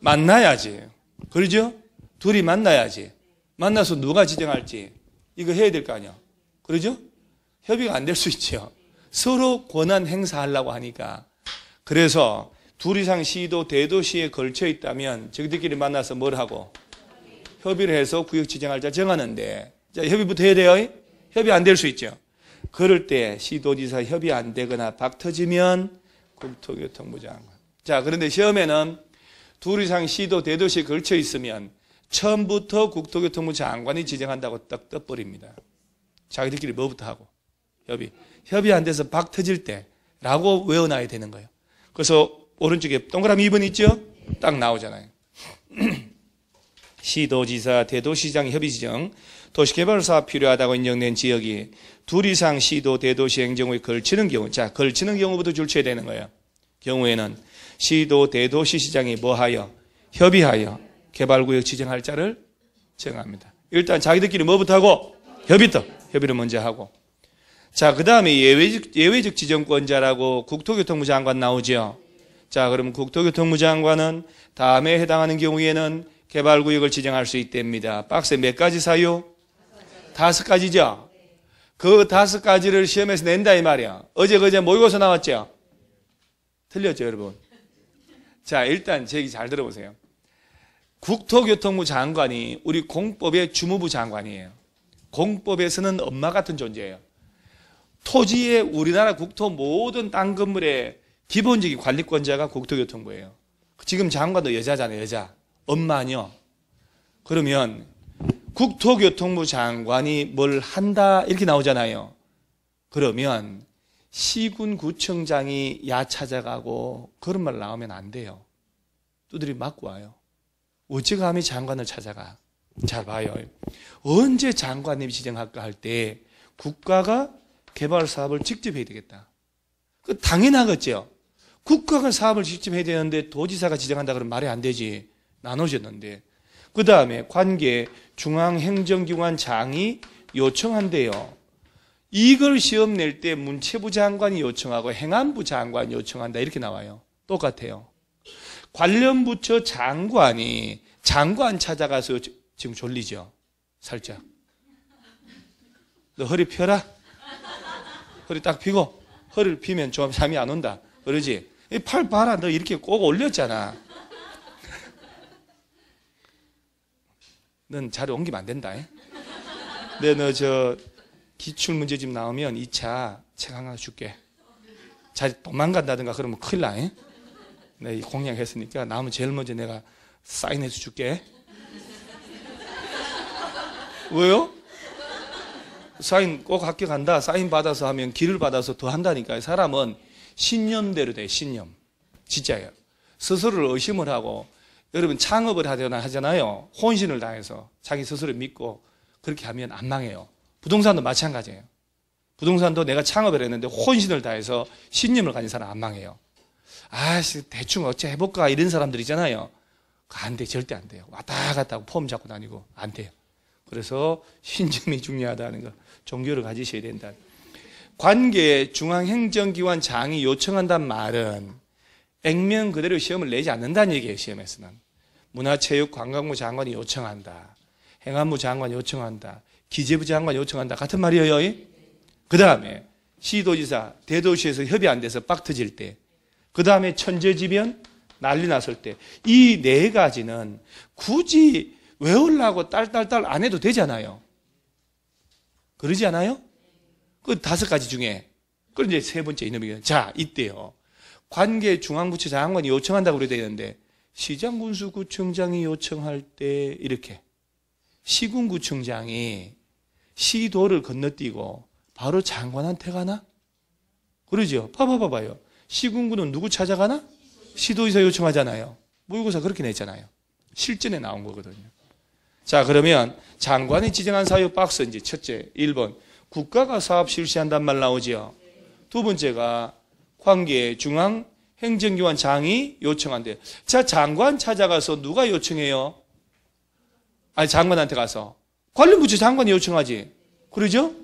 만나야지. 그러죠? 둘이 만나야지. 만나서 누가 지정할지 이거 해야 될 거 아니야. 그러죠? 협의가 안 될 수 있죠. 서로 권한 행사하려고 하니까. 그래서 둘 이상 시도, 대도시에 걸쳐 있다면 저희들끼리 만나서 뭘 하고? 협의를 해서 구역 지정할 자 정하는데, 자, 협의부터 해야 돼요. 협의 안 될 수 있죠. 그럴 때 시도지사 협의 안 되거나 박 터지면 국토교통부 장관. 자, 그런데 시험에는 둘 이상 시도, 대도시에 걸쳐 있으면 처음부터 국토교통부 장관이 지정한다고 딱 떠버립니다. 자기들끼리 뭐부터 하고? 협의 안 돼서 박 터질 때 라고 외워놔야 되는 거예요. 그래서 오른쪽에 동그라미 2번 있죠? 딱 나오잖아요. 시도지사, 대도시장 협의 지정, 도시개발 사업 필요하다고 인정된 지역이 둘 이상 시도, 대도시 행정구에 걸치는 경우, 자, 걸치는 경우부터 줄쳐야 되는 거예요. 경우에는 시도, 대도시 시장이 뭐하여? 협의하여 개발구역 지정할 자를 정합니다. 일단 자기들끼리 뭐부터 하고? 협의를 먼저 하고. 자, 그 다음에 예외적 지정권자라고 국토교통부 장관 나오죠. 자, 그러면 국토교통부 장관은 다음에 해당하는 경우에는 개발구역을 지정할 수 있답니다. 박스에 몇 가지 사유? 5가지죠. 그 5가지를 시험에서 낸다 이 말이야. 어제 그제 모의고사 나왔죠? 틀렸죠, 여러분? 자, 일단 제 얘기 잘 들어보세요. 국토교통부 장관이 우리 공법의 주무부 장관이에요. 공법에서는 엄마 같은 존재예요. 토지의 우리나라 국토 모든 땅 건물의 기본적인 관리권자가 국토교통부예요. 지금 장관도 여자잖아요, 여자. 엄마요. 그러면 국토교통부 장관이 뭘 한다 이렇게 나오잖아요. 그러면 시군구청장이 야 찾아가고 그런 말 나오면 안 돼요. 두드리 맞고 와요. 어찌 감히 장관을 찾아가? 잘 봐요. 언제 장관님이 지정할까 할 때 국가가 개발 사업을 직접 해야 되겠다. 그 당연하겠죠. 국가가 사업을 직접 해야 되는데 도지사가 지정한다 그러면 말이 안 되지. 나눠졌는데. 그 다음에 관계 중앙행정기관장이 요청한대요. 이걸 시험 낼 때 문체부 장관이 요청하고 행안부 장관이 요청한다 이렇게 나와요. 똑같아요. 관련 부처 장관이 장관 찾아가서 지금 졸리죠. 살짝. 너 허리 펴라. 허리 딱 펴고 허리를 펴면 좀 잠이 안 온다. 그러지? 이 팔 봐라. 너 이렇게 꼭 올렸잖아. 넌 자리 옮기면 안 된다. 네, 너 저 기출문제집 나오면 2차 책 하나 줄게. 자리 도망간다든가 그러면 큰일 나. 내 공약했으니까 나오면 제일 먼저 내가 사인해서 줄게. 왜요? 사인 꼭 합격한다. 사인 받아서 하면 길을 받아서 더 한다니까요. 사람은 신념대로 돼, 신념. 진짜예요. 스스로를 의심을 하고, 여러분 창업을 하잖아요. 혼신을 다해서 자기 스스로 믿고 그렇게 하면 안 망해요. 부동산도 마찬가지예요. 부동산도 내가 창업을 했는데 혼신을 다해서 신념을 가진 사람 안 망해요. 아씨 대충 어째 해볼까 이런 사람들 있잖아요. 안 돼, 절대 안 돼요. 왔다 갔다 하고 폼 잡고 다니고 안 돼요. 그래서 신념이 중요하다는 거, 종교를 가지셔야 된다. 관계 중앙행정기관 장이 요청한다는 말은 액면 그대로 시험을 내지 않는다는 얘기예요. 시험에서는 문화체육관광부 장관이 요청한다, 행안부 장관이 요청한다, 기재부 장관이 요청한다 같은 말이에요. 그 다음에 시도지사, 대도시에서 협의 안 돼서 빡 터질 때, 그 다음에 천재지변 난리 났을 때, 이 네 가지는 굳이 외우려고 딸딸딸 안 해도 되잖아요. 그러지 않아요? 그 다섯 가지 중에. 그럼 이제 세 번째 이놈이, 자, 이때요. 관계 중앙부처 장관이 요청한다고 그래야 되는데, 시장군수구청장이 요청할 때 이렇게, 시군구청장이 시도를 건너뛰고 바로 장관한테 가나? 그러죠? 봐봐요. 시군구는 누구 찾아가나? 시도지사 요청하잖아요. 모의고사 그렇게 냈잖아요. 실전에 나온 거거든요. 자, 그러면 장관이 지정한 사유 박스, 이제 첫째, 1번. 국가가 사업 실시한단 말 나오지요. 두 번째가 관계 중앙 행정기관 장이 요청한대. 자, 장관 찾아가서 누가 요청해요? 아니, 장관한테 가서. 관련 부처 장관이 요청하지. 그러죠?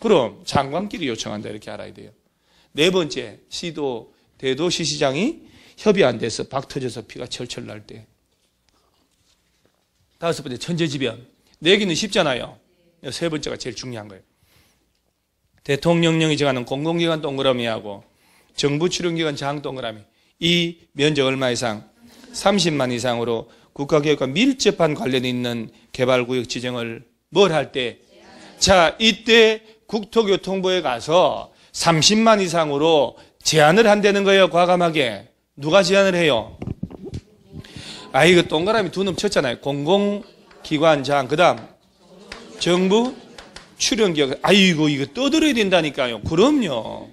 그럼 장관끼리 요청한다 이렇게 알아야 돼요. 네 번째, 시도, 대도시시장이 협의 안 돼서 박 터져서 피가 철철 날 때. 다섯 번째, 천재지변. 내기는 쉽잖아요. 세 번째가 제일 중요한 거예요. 대통령령이 정하는 공공기관 동그라미하고 정부 출연기관 장 동그라미. 이 면적 얼마 이상? 30만 이상으로 국가계획과 밀접한 관련이 있는 개발구역 지정을 뭘 할 때? 자, 이때 국토교통부에 가서 30만 이상으로 제한을 한다는 거예요. 과감하게. 누가 제한을 해요? 아, 이거 동그라미 두 놈 쳤잖아요. 공공기관장, 그 다음 정부 출연기관. 아이고, 이거 떠들어야 된다니까요. 그럼요.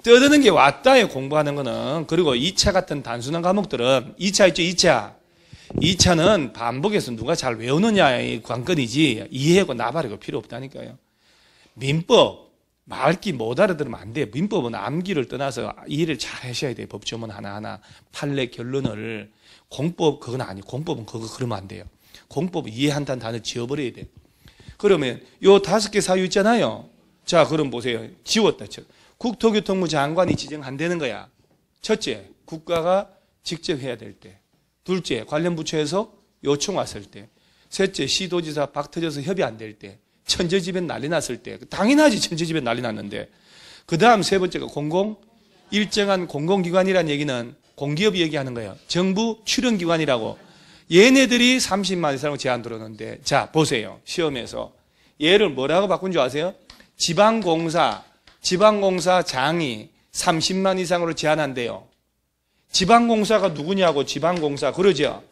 떠드는 게 왔다요, 공부하는 거는. 그리고 2차 같은 단순한 과목들은 2차 있죠, 2차. 2차는 반복해서 누가 잘 외우느냐의 관건이지 이해하고 나발이고 필요 없다니까요. 민법, 말기 못 알아들으면 안 돼요. 민법은 암기를 떠나서 이해를 잘 하셔야 돼요. 법조문 하나하나. 판례 결론을. 공법 그건 아니에요. 공법은 그거 그러면 안 돼요. 공법은 이해한다는 단어 지워버려야 돼요. 그러면 요 5개 사유 있잖아요. 자, 그럼 보세요. 지웠다. 국토교통부 장관이 지정한다는 거야. 첫째, 국가가 직접 해야 될 때. 둘째, 관련 부처에서 요청 왔을 때. 셋째, 시도지사 박 터져서 협의 안 될 때. 천재지변 난리 났을 때. 당연하지, 천재지변 난리 났는데. 그 다음 세 번째가 일정한 공공기관이라는 얘기는 공기업이 얘기하는 거예요. 정부 출연기관이라고. 얘네들이 30만 이상으로 제한 들어오는데, 자, 보세요. 시험에서. 얘를 뭐라고 바꾼 줄 아세요? 지방공사장이 30만 이상으로 제한한대요. 지방공사가 누구냐고, 지방공사. 그러죠?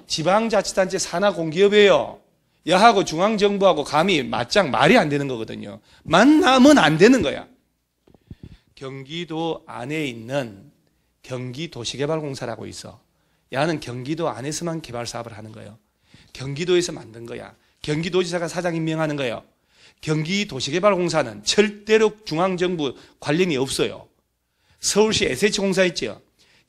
지방자치단체 산하공기업이에요. 여하고 중앙정부하고 감히 맞짱 말이 안 되는 거거든요. 만나면 안 되는 거야. 경기도 안에 있는 경기도시개발공사라고 있어. 야는 경기도 안에서만 개발 사업을 하는 거예요. 경기도에서 만든 거야. 경기도지사가 사장 임명하는 거예요. 경기도시개발공사는 절대로 중앙정부 관련이 없어요. 서울시 SH공사 있죠.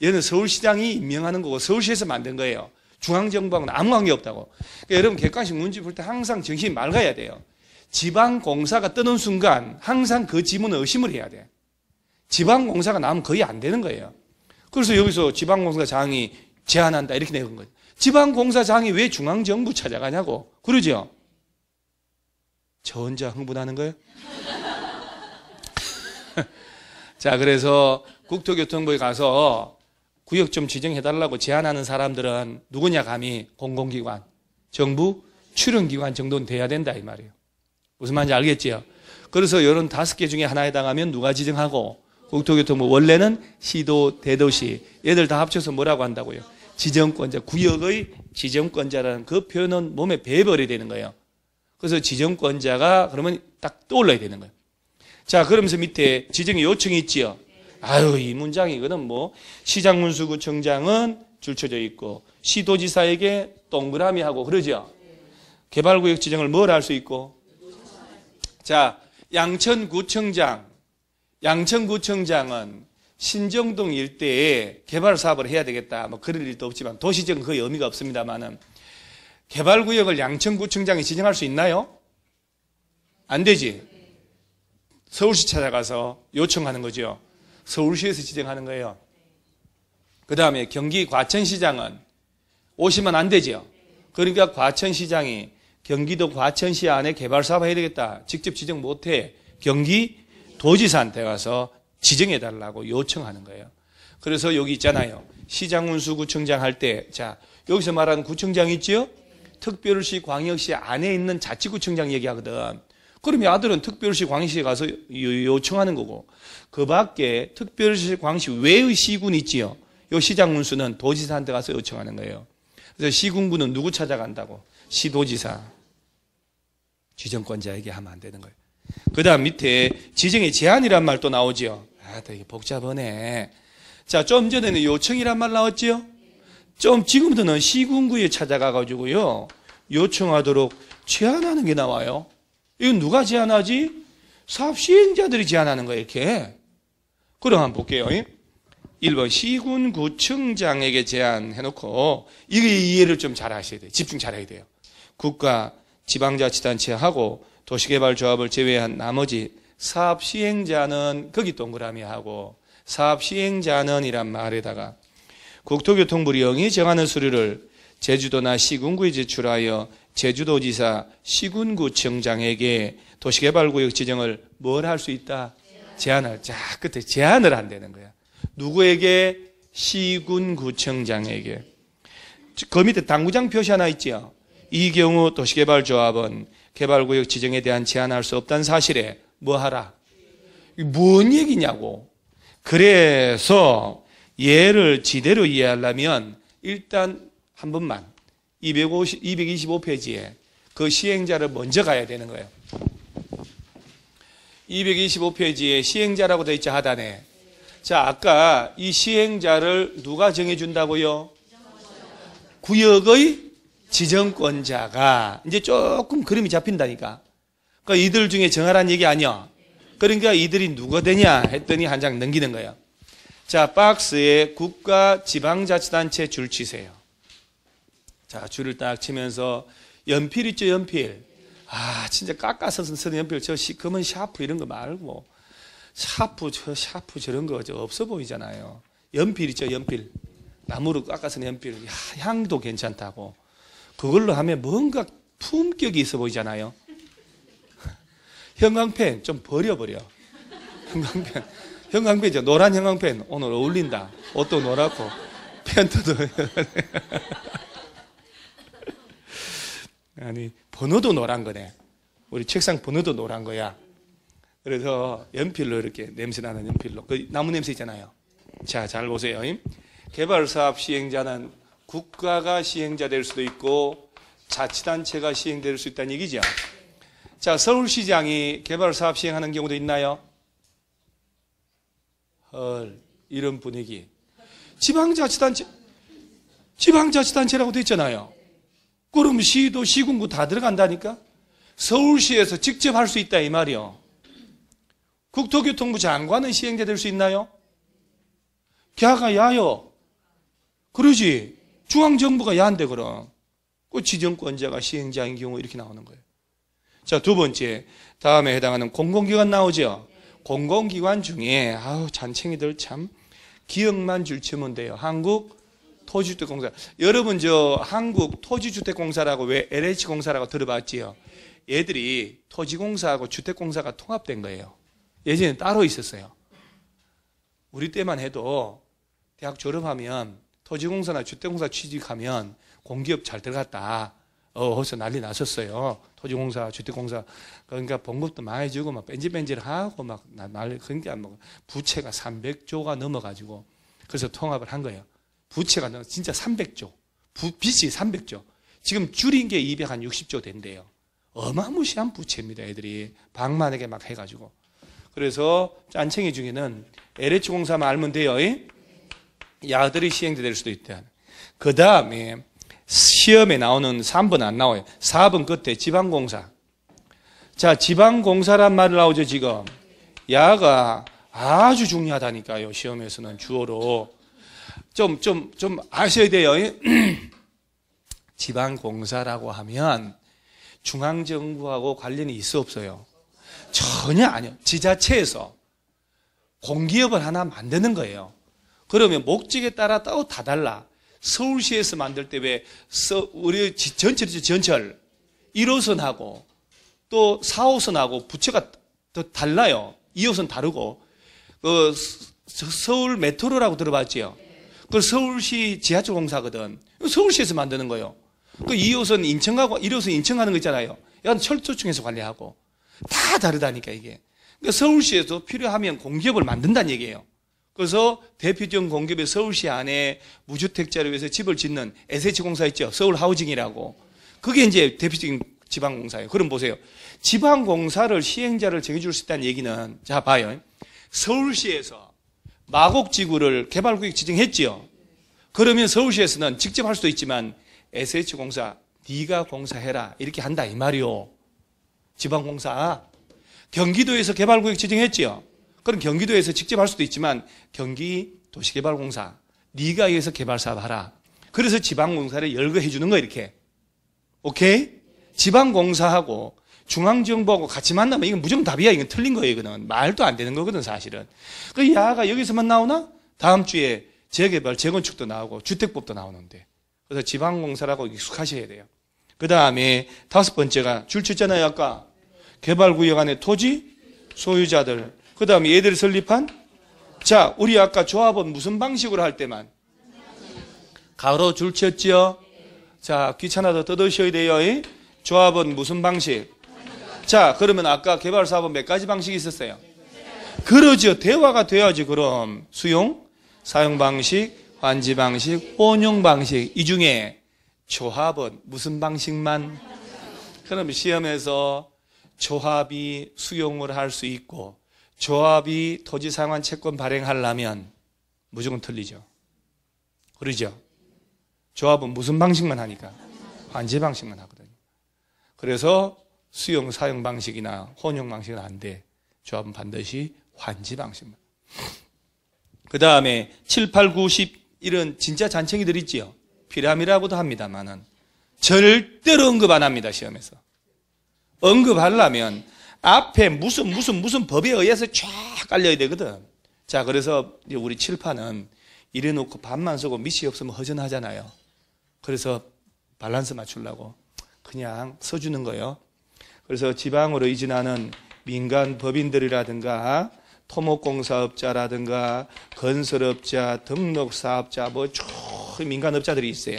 얘는 서울시장이 임명하는 거고 서울시에서 만든 거예요. 중앙정부하고는 아무 관계 없다고. 그러니까 여러분 객관식 문제 풀 때 항상 정신이 맑아야 돼요. 지방공사가 뜨는 순간 항상 그 지문을 의심을 해야 돼. 지방공사가 나오면 거의 안 되는 거예요. 그래서 여기서 지방공사장이 제한한다 이렇게 내건 거예요. 지방공사장이 왜 중앙정부 찾아가냐고. 그러죠? 저 혼자 흥분하는 거예요? 자, 그래서 국토교통부에 가서 구역 좀 지정해달라고 제안하는 사람들은 누구냐 감히 공공기관, 정부 출연기관 정도는 돼야 된다 이 말이에요. 무슨 말인지 알겠지요? 그래서 이런 5개 중에 하나에 해당하면 누가 지정하고 국토교통부 원래는 시도, 대도시 얘들 다 합쳐서 뭐라고 한다고요? 지정권자, 구역의 지정권자라는 그 표현은 몸에 배워버려야 되는 거예요. 그래서 지정권자가 그러면 딱 떠올라야 되는 거예요. 자, 그러면서 밑에 지정의 요청이 있지요. 아유, 이 문장이거든. 뭐 시장군수구청장은 줄쳐져 있고 시도지사에게 동그라미 하고 그러죠. 개발구역 지정을 뭘 할 수 있고. 자, 양천구청장은 신정동 일대에 개발 사업을 해야 되겠다. 뭐 그럴 일도 없지만 도시적은 거의 의미가 없습니다만은 개발구역을 양천구청장이 지정할 수 있나요? 안 되지. 서울시 찾아가서 요청하는 거죠. 서울시에서 지정하는 거예요. 그 다음에 경기 과천시장은 오시면 안 되죠. 그러니까 과천시장이 경기도 과천시 안에 개발 사업 해야 되겠다. 직접 지정 못해. 경기도지사한테 가서 지정해달라고 요청하는 거예요. 그래서 여기 있잖아요. 시장군수구청장 할 때, 자, 여기서 말하는 구청장 있지요? 특별시, 광역시 안에 있는 자치구청장 얘기하거든. 그러면 아들은 특별시, 광역시에 가서 요청하는 거고, 그 밖에 특별시, 광역시 외의 시군 있지요? 요 시장군수는 도지사한테 가서 요청하는 거예요. 그래서 시군구는 누구 찾아간다고? 시도지사. 지정권자에게 하면 안 되는 거예요. 그 다음 밑에 지정의 제한이란 말 또 나오지요. 아, 되게 복잡하네. 자, 좀 전에는 요청이란 말 나왔지요? 좀 지금부터는 시군구에 찾아가가지고요. 요청하도록 제한하는 게 나와요. 이건 누가 제한하지? 사업 시행자들이 제한하는 거예요, 이렇게. 그럼 한번 볼게요. 1번 시군구청장에게 제한해놓고 이게 이해를 좀 잘 하셔야 돼요. 집중 잘 해야 돼요. 국가, 지방자치단체하고 도시개발조합을 제외한 나머지 사업 시행자는 거기 동그라미 하고 사업 시행자는 이란 말에다가 국토교통부령이 정하는 서류를 제주도나 시군구에 제출하여 제주도지사 시군구청장에게 도시개발구역 지정을 뭘 할 수 있다? 제한을. 자, 끝에 제한을 한다는 거야. 누구에게? 시군구청장에게. 그 밑에 당구장 표시 하나 있죠. 이 경우 도시개발조합은 개발구역 지정에 대한 제한할 수 없다는 사실에 뭐 하라? 뭔 얘기냐고. 그래서 얘를 지대로 이해하려면 일단 한 번만 225페이지에 그 시행자를 먼저 가야 되는 거예요. 225페이지에 시행자라고 되어 있죠, 하단에. 자, 아까 이 시행자를 누가 정해준다고요? 구역의 지정권자가. 이제 조금 그림이 잡힌다니까. 그러니까 이들 중에 정하라는 얘기 아니야. 그러니까 이들이 누가 되냐 했더니 한 장 넘기는 거예요. 자, 박스에 국가 지방자치단체 줄 치세요. 자, 줄을 딱 치면서 연필 있죠, 연필. 아, 진짜 깎아서 쓰는 연필, 저 시커먼 샤프 이런 거 말고 샤프 저런 거 저 없어 보이잖아요. 연필 있죠, 연필. 나무로 깎아서 쓰는 연필. 야, 향도 괜찮다고. 그걸로 하면 뭔가 품격이 있어 보이잖아요. 형광펜 좀 버려버려. 형광펜, 저 노란 형광펜 오늘 어울린다. 옷도 노랗고 펜트도 아니 번호도 노란 거네. 우리 책상 번호도 노란 거야. 그래서 연필로 이렇게 냄새 나는 연필로 그 나무 냄새 있잖아요. 자, 잘 보세요. 개발사업 시행자는 국가가 시행자 될 수도 있고 자치단체가 시행될 수 있다는 얘기죠. 자, 서울시장이 개발사업 시행하는 경우도 있나요? 이런 분위기. 지방자치단체라고 돼 있잖아요. 그럼 시도, 시군구 다 들어간다니까? 서울시에서 직접 할 수 있다 이 말이요. 국토교통부 장관은 시행자 될 수 있나요? 걔가 야요. 그러지. 중앙정부가 야한데 그럼. 그 지정권자가 시행자인 경우 이렇게 나오는 거예요. 자, 두 번째. 다음에 해당하는 공공기관 나오죠? 공공기관 중에, 잔챙이들 참, 기억만 줄치면 돼요. 한국토지주택공사. 여러분, 한국토지주택공사라고 왜 LH공사라고 들어봤지요? 얘들이 토지공사하고 주택공사가 통합된 거예요. 예전에 따로 있었어요. 우리 때만 해도 대학 졸업하면 토지공사나 주택공사 취직하면 공기업 잘 들어갔다. 어디서 난리 났었어요. 토지공사, 주택공사. 그러니까 봉급도 많이 주고 막 뺀질뺀질하고 막 난리. 그러니까 뭐 부채가 300조가 넘어가지고 그래서 통합을 한 거예요. 부채가 진짜 300조. 빚이 300조. 지금 줄인 게 260조 된대요. 어마무시한 부채입니다. 애들이 방만하게 막 해가지고. 그래서 짠챙이 중에는 LH 공사만 알면 돼요. 야들이 시행자 될 수도 있다. 그 다음에 시험에 나오는 3번 안 나와요. 4번 끝에 지방공사. 자, 지방공사란 말 나오죠, 지금. 야가 아주 중요하다니까요, 시험에서는 주어로. 좀 아셔야 돼요. 지방공사라고 하면 중앙정부하고 관련이 있어 없어요? 전혀 아니요. 지자체에서 공기업을 하나 만드는 거예요. 그러면 목적에 따라 또 다 달라. 서울시에서 만들 때 왜 우리 전철 1호선하고 또 4호선하고 부처가 또 달라요. 2호선 다르고. 서울 메트로라고 들어봤지요? 그 서울시 지하철 공사거든. 서울시에서 만드는 거예요. 그 2호선 인천 가고 1호선 인천 가는 거 있잖아요. 이건 철도청에서 관리하고. 다 다르다니까, 이게. 그러니까 서울시에서 필요하면 공기업을 만든다는 얘기예요. 그래서 대표적인 공기업이 서울시 안에 무주택자를 위해서 집을 짓는 SH공사 있죠. 서울 하우징이라고. 그게 이제 대표적인 지방공사예요. 그럼 보세요. 지방공사를 시행자를 정해줄 수 있다는 얘기는, 자, 봐요. 서울시에서 마곡지구를 개발구역 지정했지요. 그러면 서울시에서는 직접 할 수도 있지만 SH공사, 네가 공사해라. 이렇게 한다, 이 말이요. 지방공사. 경기도에서 개발구역 지정했지요. 그럼 경기도에서 직접 할 수도 있지만 경기도시개발공사, 네가 여기서 개발사업 하라. 그래서 지방공사를 열거해 주는 거예요, 이렇게. 오케이? 지방공사하고 중앙정부하고 같이 만나면 이건 무조건 답이야. 이건 틀린 거예요, 이거는. 말도 안 되는 거거든, 사실은. 그 야가 여기서만 나오나? 다음 주에 재개발, 재건축도 나오고 주택법도 나오는데. 그래서 지방공사라고 익숙하셔야 돼요. 그 다음에 5번째가 줄 쳤잖아요, 아까. 개발구역 안에 토지 소유자들. 그 다음에 얘들이 설립한, 자, 우리 아까 조합은 무슨 방식으로 할 때만? 가로 줄 쳤죠? 자, 귀찮아도 뜯으셔야 돼요. 조합은 무슨 방식? 자, 그러면 아까 개발사업은 몇 가지 방식이 있었어요? 그러죠. 대화가 돼야지, 그럼. 수용, 사용 방식, 환지 방식, 혼용 방식. 이 중에 조합은 무슨 방식만? 그러면 시험에서 조합이 수용을 할 수 있고, 조합이 토지상환 채권 발행하려면 무조건 틀리죠. 그러죠? 조합은 무슨 방식만 하니까? 환지 방식만 하거든요. 그래서 수용, 사용 방식이나 혼용 방식은 안 돼. 조합은 반드시 환지 방식만. 그 다음에 7, 8, 9, 10 이런 진짜 잔챙이들 있지요. 피라미라고도 합니다만은 절대로 언급 안 합니다, 시험에서. 언급하려면 앞에 무슨 법에 의해서 쫙 깔려야 되거든. 자, 그래서 우리 칠판은 이래놓고 반만 쓰고 밑이 없으면 허전하잖아요. 그래서 밸런스 맞추려고 그냥 써주는 거예요. 그래서 지방으로 이전하는 민간 법인들이라든가 토목공사업자라든가 건설업자, 등록사업자 뭐 쭉 민간업자들이 있어요.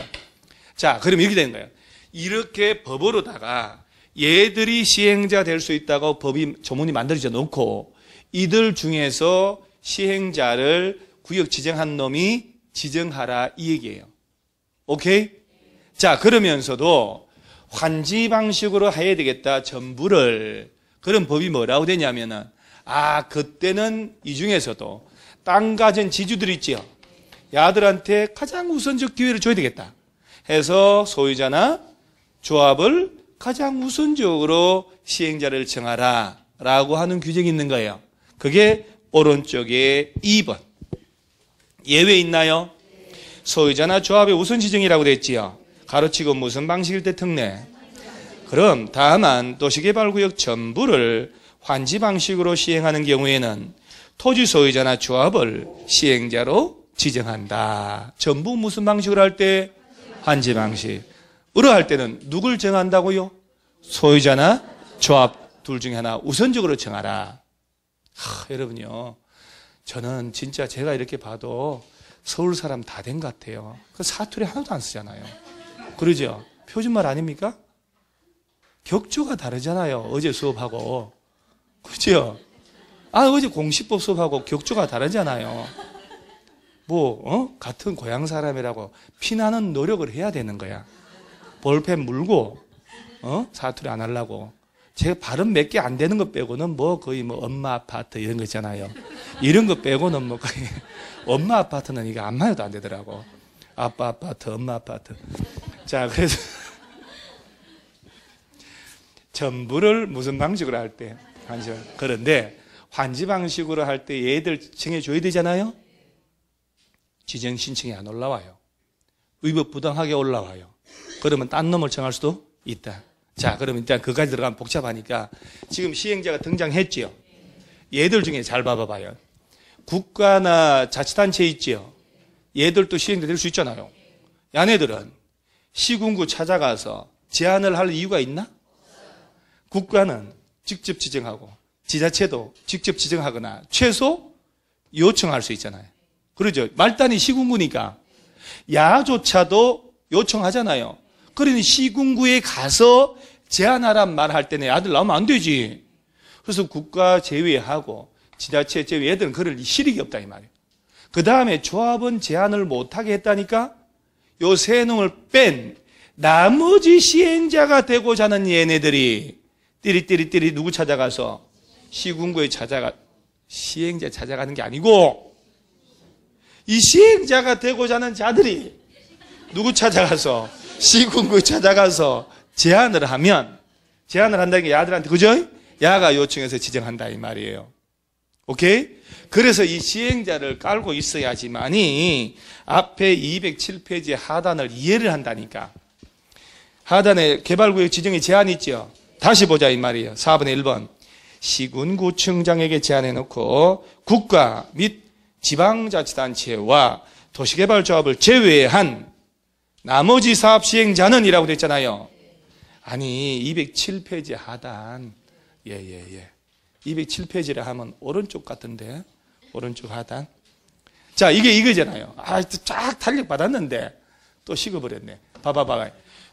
자, 그럼 이렇게 되는 거예요. 이렇게 법으로다가 얘들이 시행자 될 수 있다고 법이 조문이 만들어져 놓고 이들 중에서 시행자를 구역 지정한 놈이 지정하라 이 얘기예요. 오케이? 자, 그러면서도 환지 방식으로 해야 되겠다. 전부를. 그런 법이 뭐라고 되냐면은 그때는 이 중에서도 땅 가진 지주들 있지요. 야들한테 가장 우선적 기회를 줘야 되겠다. 해서 소유자나 조합을 가장 우선적으로 시행자를 정하라 라고 하는 규정이 있는 거예요. 그게 오른쪽에 2번. 예외 있나요? 소유자나 조합의 우선 지정이라고 됐지요. 가로치고 무슨 방식일 때 특례. 그럼 다만 도시개발구역 전부를 환지 방식으로 시행하는 경우에는 토지 소유자나 조합을 시행자로 지정한다. 전부 무슨 방식으로 할 때? 환지 방식. 으로 때는 누굴 정한다고요? 소유자나 조합 둘 중에 하나 우선적으로 정하라. 여러분요, 저는 진짜 제가 이렇게 봐도 서울 사람 다 된 것 같아요. 그 사투리 하나도 안 쓰잖아요. 그러죠? 표준말 아닙니까? 격조가 다르잖아요. 어제 수업하고. 그죠? 어제 공시법 수업하고 격조가 다르잖아요. 같은 고향 사람이라고 피나는 노력을 해야 되는 거야. 볼펜 물고 사투리 안 하려고. 제가 발음 몇 개 안 되는 거 빼고는 뭐 거의 뭐 엄마 아파트 이런 거 있잖아요. 이런 거 빼고는 뭐 거의 엄마 아파트는 이게 안만 해도 안 되더라고. 아빠 아파트, 엄마 아파트. 자, 그래서 전부를 무슨 방식으로 할 때? 그런데 환지 방식으로 할 때 얘들 정해줘야 되잖아요. 지정 신청이 안 올라와요. 위법부당하게 올라와요. 그러면 딴 놈을 정할 수도 있다. 자, 그러면 일단 그까지 들어가면 복잡하니까 지금 시행자가 등장했지요. 얘들 중에 잘 봐봐요. 국가나 자치단체 있지요. 얘들도 시행자 될 수 있잖아요. 얘네들은 시군구 찾아가서 제안을 할 이유가 있나? 국가는 직접 지정하고 지자체도 직접 지정하거나 최소 요청할 수 있잖아요. 그러죠. 말단이 시군구니까 야조차도 요청하잖아요. 그러니 시군구에 가서 제안하란 말 할 때는 아들 나오면 안 되지. 그래서 국가 제외하고 지자체 제외 애들은 그럴 실익이 없다 이 말이에요. 그 다음에 조합은 제안을 못하게 했다니까 요 세 놈을 뺀 나머지 시행자가 되고자 하는 얘네들이 띠리띠리띠리 누구 찾아가서 시군구에 시행자 찾아가는 게 아니고 이 시행자가 되고자 하는 자들이 누구 찾아가서 시군구에 찾아가서 제안을 한다는 게 야들한테 그죠? 야가 요청해서 지정한다 이 말이에요. 오케이? 그래서 이 시행자를 깔고 있어야지만이 앞에 207페이지 하단을 이해를 한다니까. 하단에 개발구역 지정의 제한이 있죠. 다시 보자 이 말이에요. 4번의 1번. 시군구청장에게 제안해놓고 국가 및 지방자치단체와 도시개발조합을 제외한 나머지 사업 시행자는 이라고 됐잖아요. 아니 207페이지 하단 207페이지라 하면 오른쪽 같은데 오른쪽 하단. 자, 이게 이거잖아요. 쫙 탄력 받았는데 또 식어버렸네. 봐봐.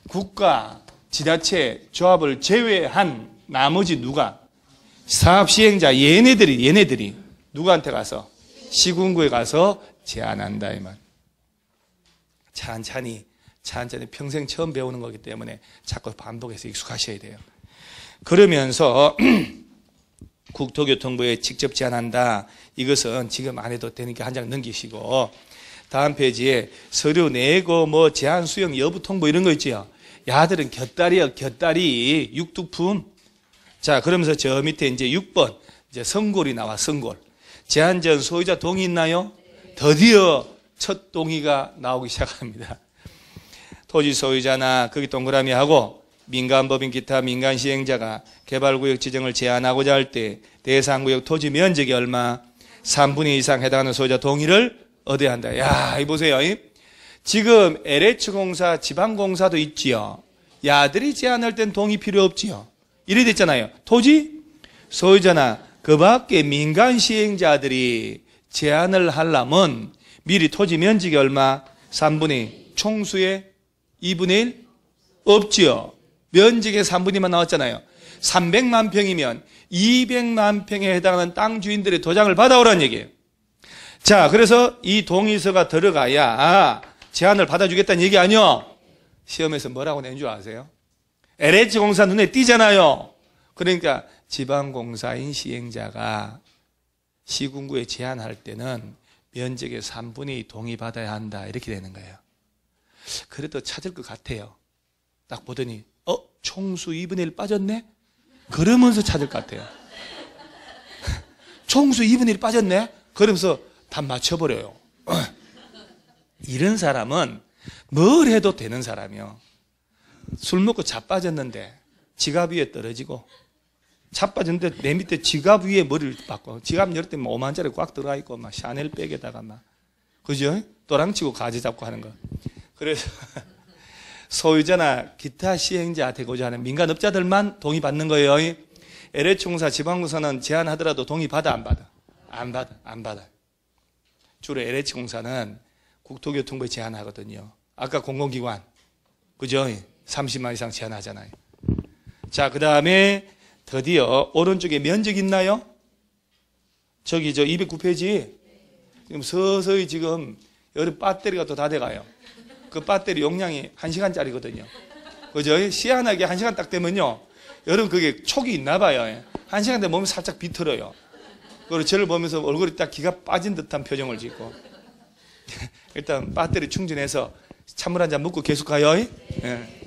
국가, 지자체, 조합을 제외한 나머지 누가? 사업 시행자 얘네들이 누구한테 가서? 시군구에 가서 제안한다 이 말. 찬찬히 평생 처음 배우는 거기 때문에 자꾸 반복해서 익숙하셔야 돼요. 그러면서 국토교통부에 직접 제안한다. 이것은 지금 안 해도 되니까 한 장 넘기시고 다음 페이지에 서류 내고 뭐 제안 수용 여부 통보 이런 거 있지요. 야들은 곁다리 육두품. 자, 그러면서 저 밑에 이제 6번 이제 선골이 나와. 선골. 제안 전 소유자 동의 있나요? 드디어 첫 동의가 나오기 시작합니다. 토지 소유자나 거기 동그라미 하고 민간법인 기타 민간 시행자가 개발구역 지정을 제한하고자 할 때 대상구역 토지 면적이 얼마? 3분의 2 이상 해당하는 소유자 동의를 얻어야 한다. 야, 이 보세요. 지금 LH공사, 지방공사도 있지요. 야들이 제한할 땐 동의 필요 없지요. 이래 됐잖아요. 토지 소유자나 그 밖에 민간 시행자들이 제한을 하려면 미리 토지 면적이 얼마? 3분의 총수의 2분의 1? 없지요. 면적의 3분의 2만 나왔잖아요. 300만 평이면 200만 평에 해당하는 땅 주인들의 도장을 받아오라는 얘기예요. 자, 그래서 이 동의서가 들어가야 제안을 받아주겠다는 얘기 아니요. 시험에서 뭐라고 낸 줄 아세요? LH공사 눈에 띄잖아요. 그러니까 지방공사인 시행자가 시군구에 제안할 때는 면적의 3분의 2 동의받아야 한다. 이렇게 되는 거예요. 그래도 찾을 것 같아요. 딱 보더니 총수 2분의 1 빠졌네? 그러면서 찾을 것 같아요. 총수 2분의 1 빠졌네? 그러면서 다 맞춰버려요. 이런 사람은 뭘 해도 되는 사람이요. 술 먹고 자빠졌는데 지갑 위에 떨어지고 자빠졌는데 내 밑에 지갑 위에 머리를 박고 지갑 열을 때 5만짜리 꽉 들어가 있고 막 샤넬 백에다가 막 그죠? 또랑치고 가지 잡고 하는 거. 그래서 소유자나 기타 시행자 되고자 하는 민간업자들만 동의받는 거예요. LH공사, 지방공사는 제안하더라도 동의받아 안 받아? 안 받아. 주로 LH공사는 국토교통부에 제안하거든요. 아까 공공기관 그죠? 30만 이상 제한하잖아요. 자, 그 다음에 드디어 오른쪽에 면적 있나요? 저기 209페이지 지금 서서히 지금 여름 배터리가 또 다 돼가요. 그 배터리 용량이 1시간짜리거든요. 그죠? 희한하게 1시간 딱 되면요. 여러분 그게 촉이 있나 봐요. 1시간 되면 몸이 살짝 비틀어요. 그리고 저를 보면서 얼굴이 딱 기가 빠진 듯한 표정을 짓고. 일단 배터리 충전해서 찬물 한 잔 먹고 계속 가요. 예.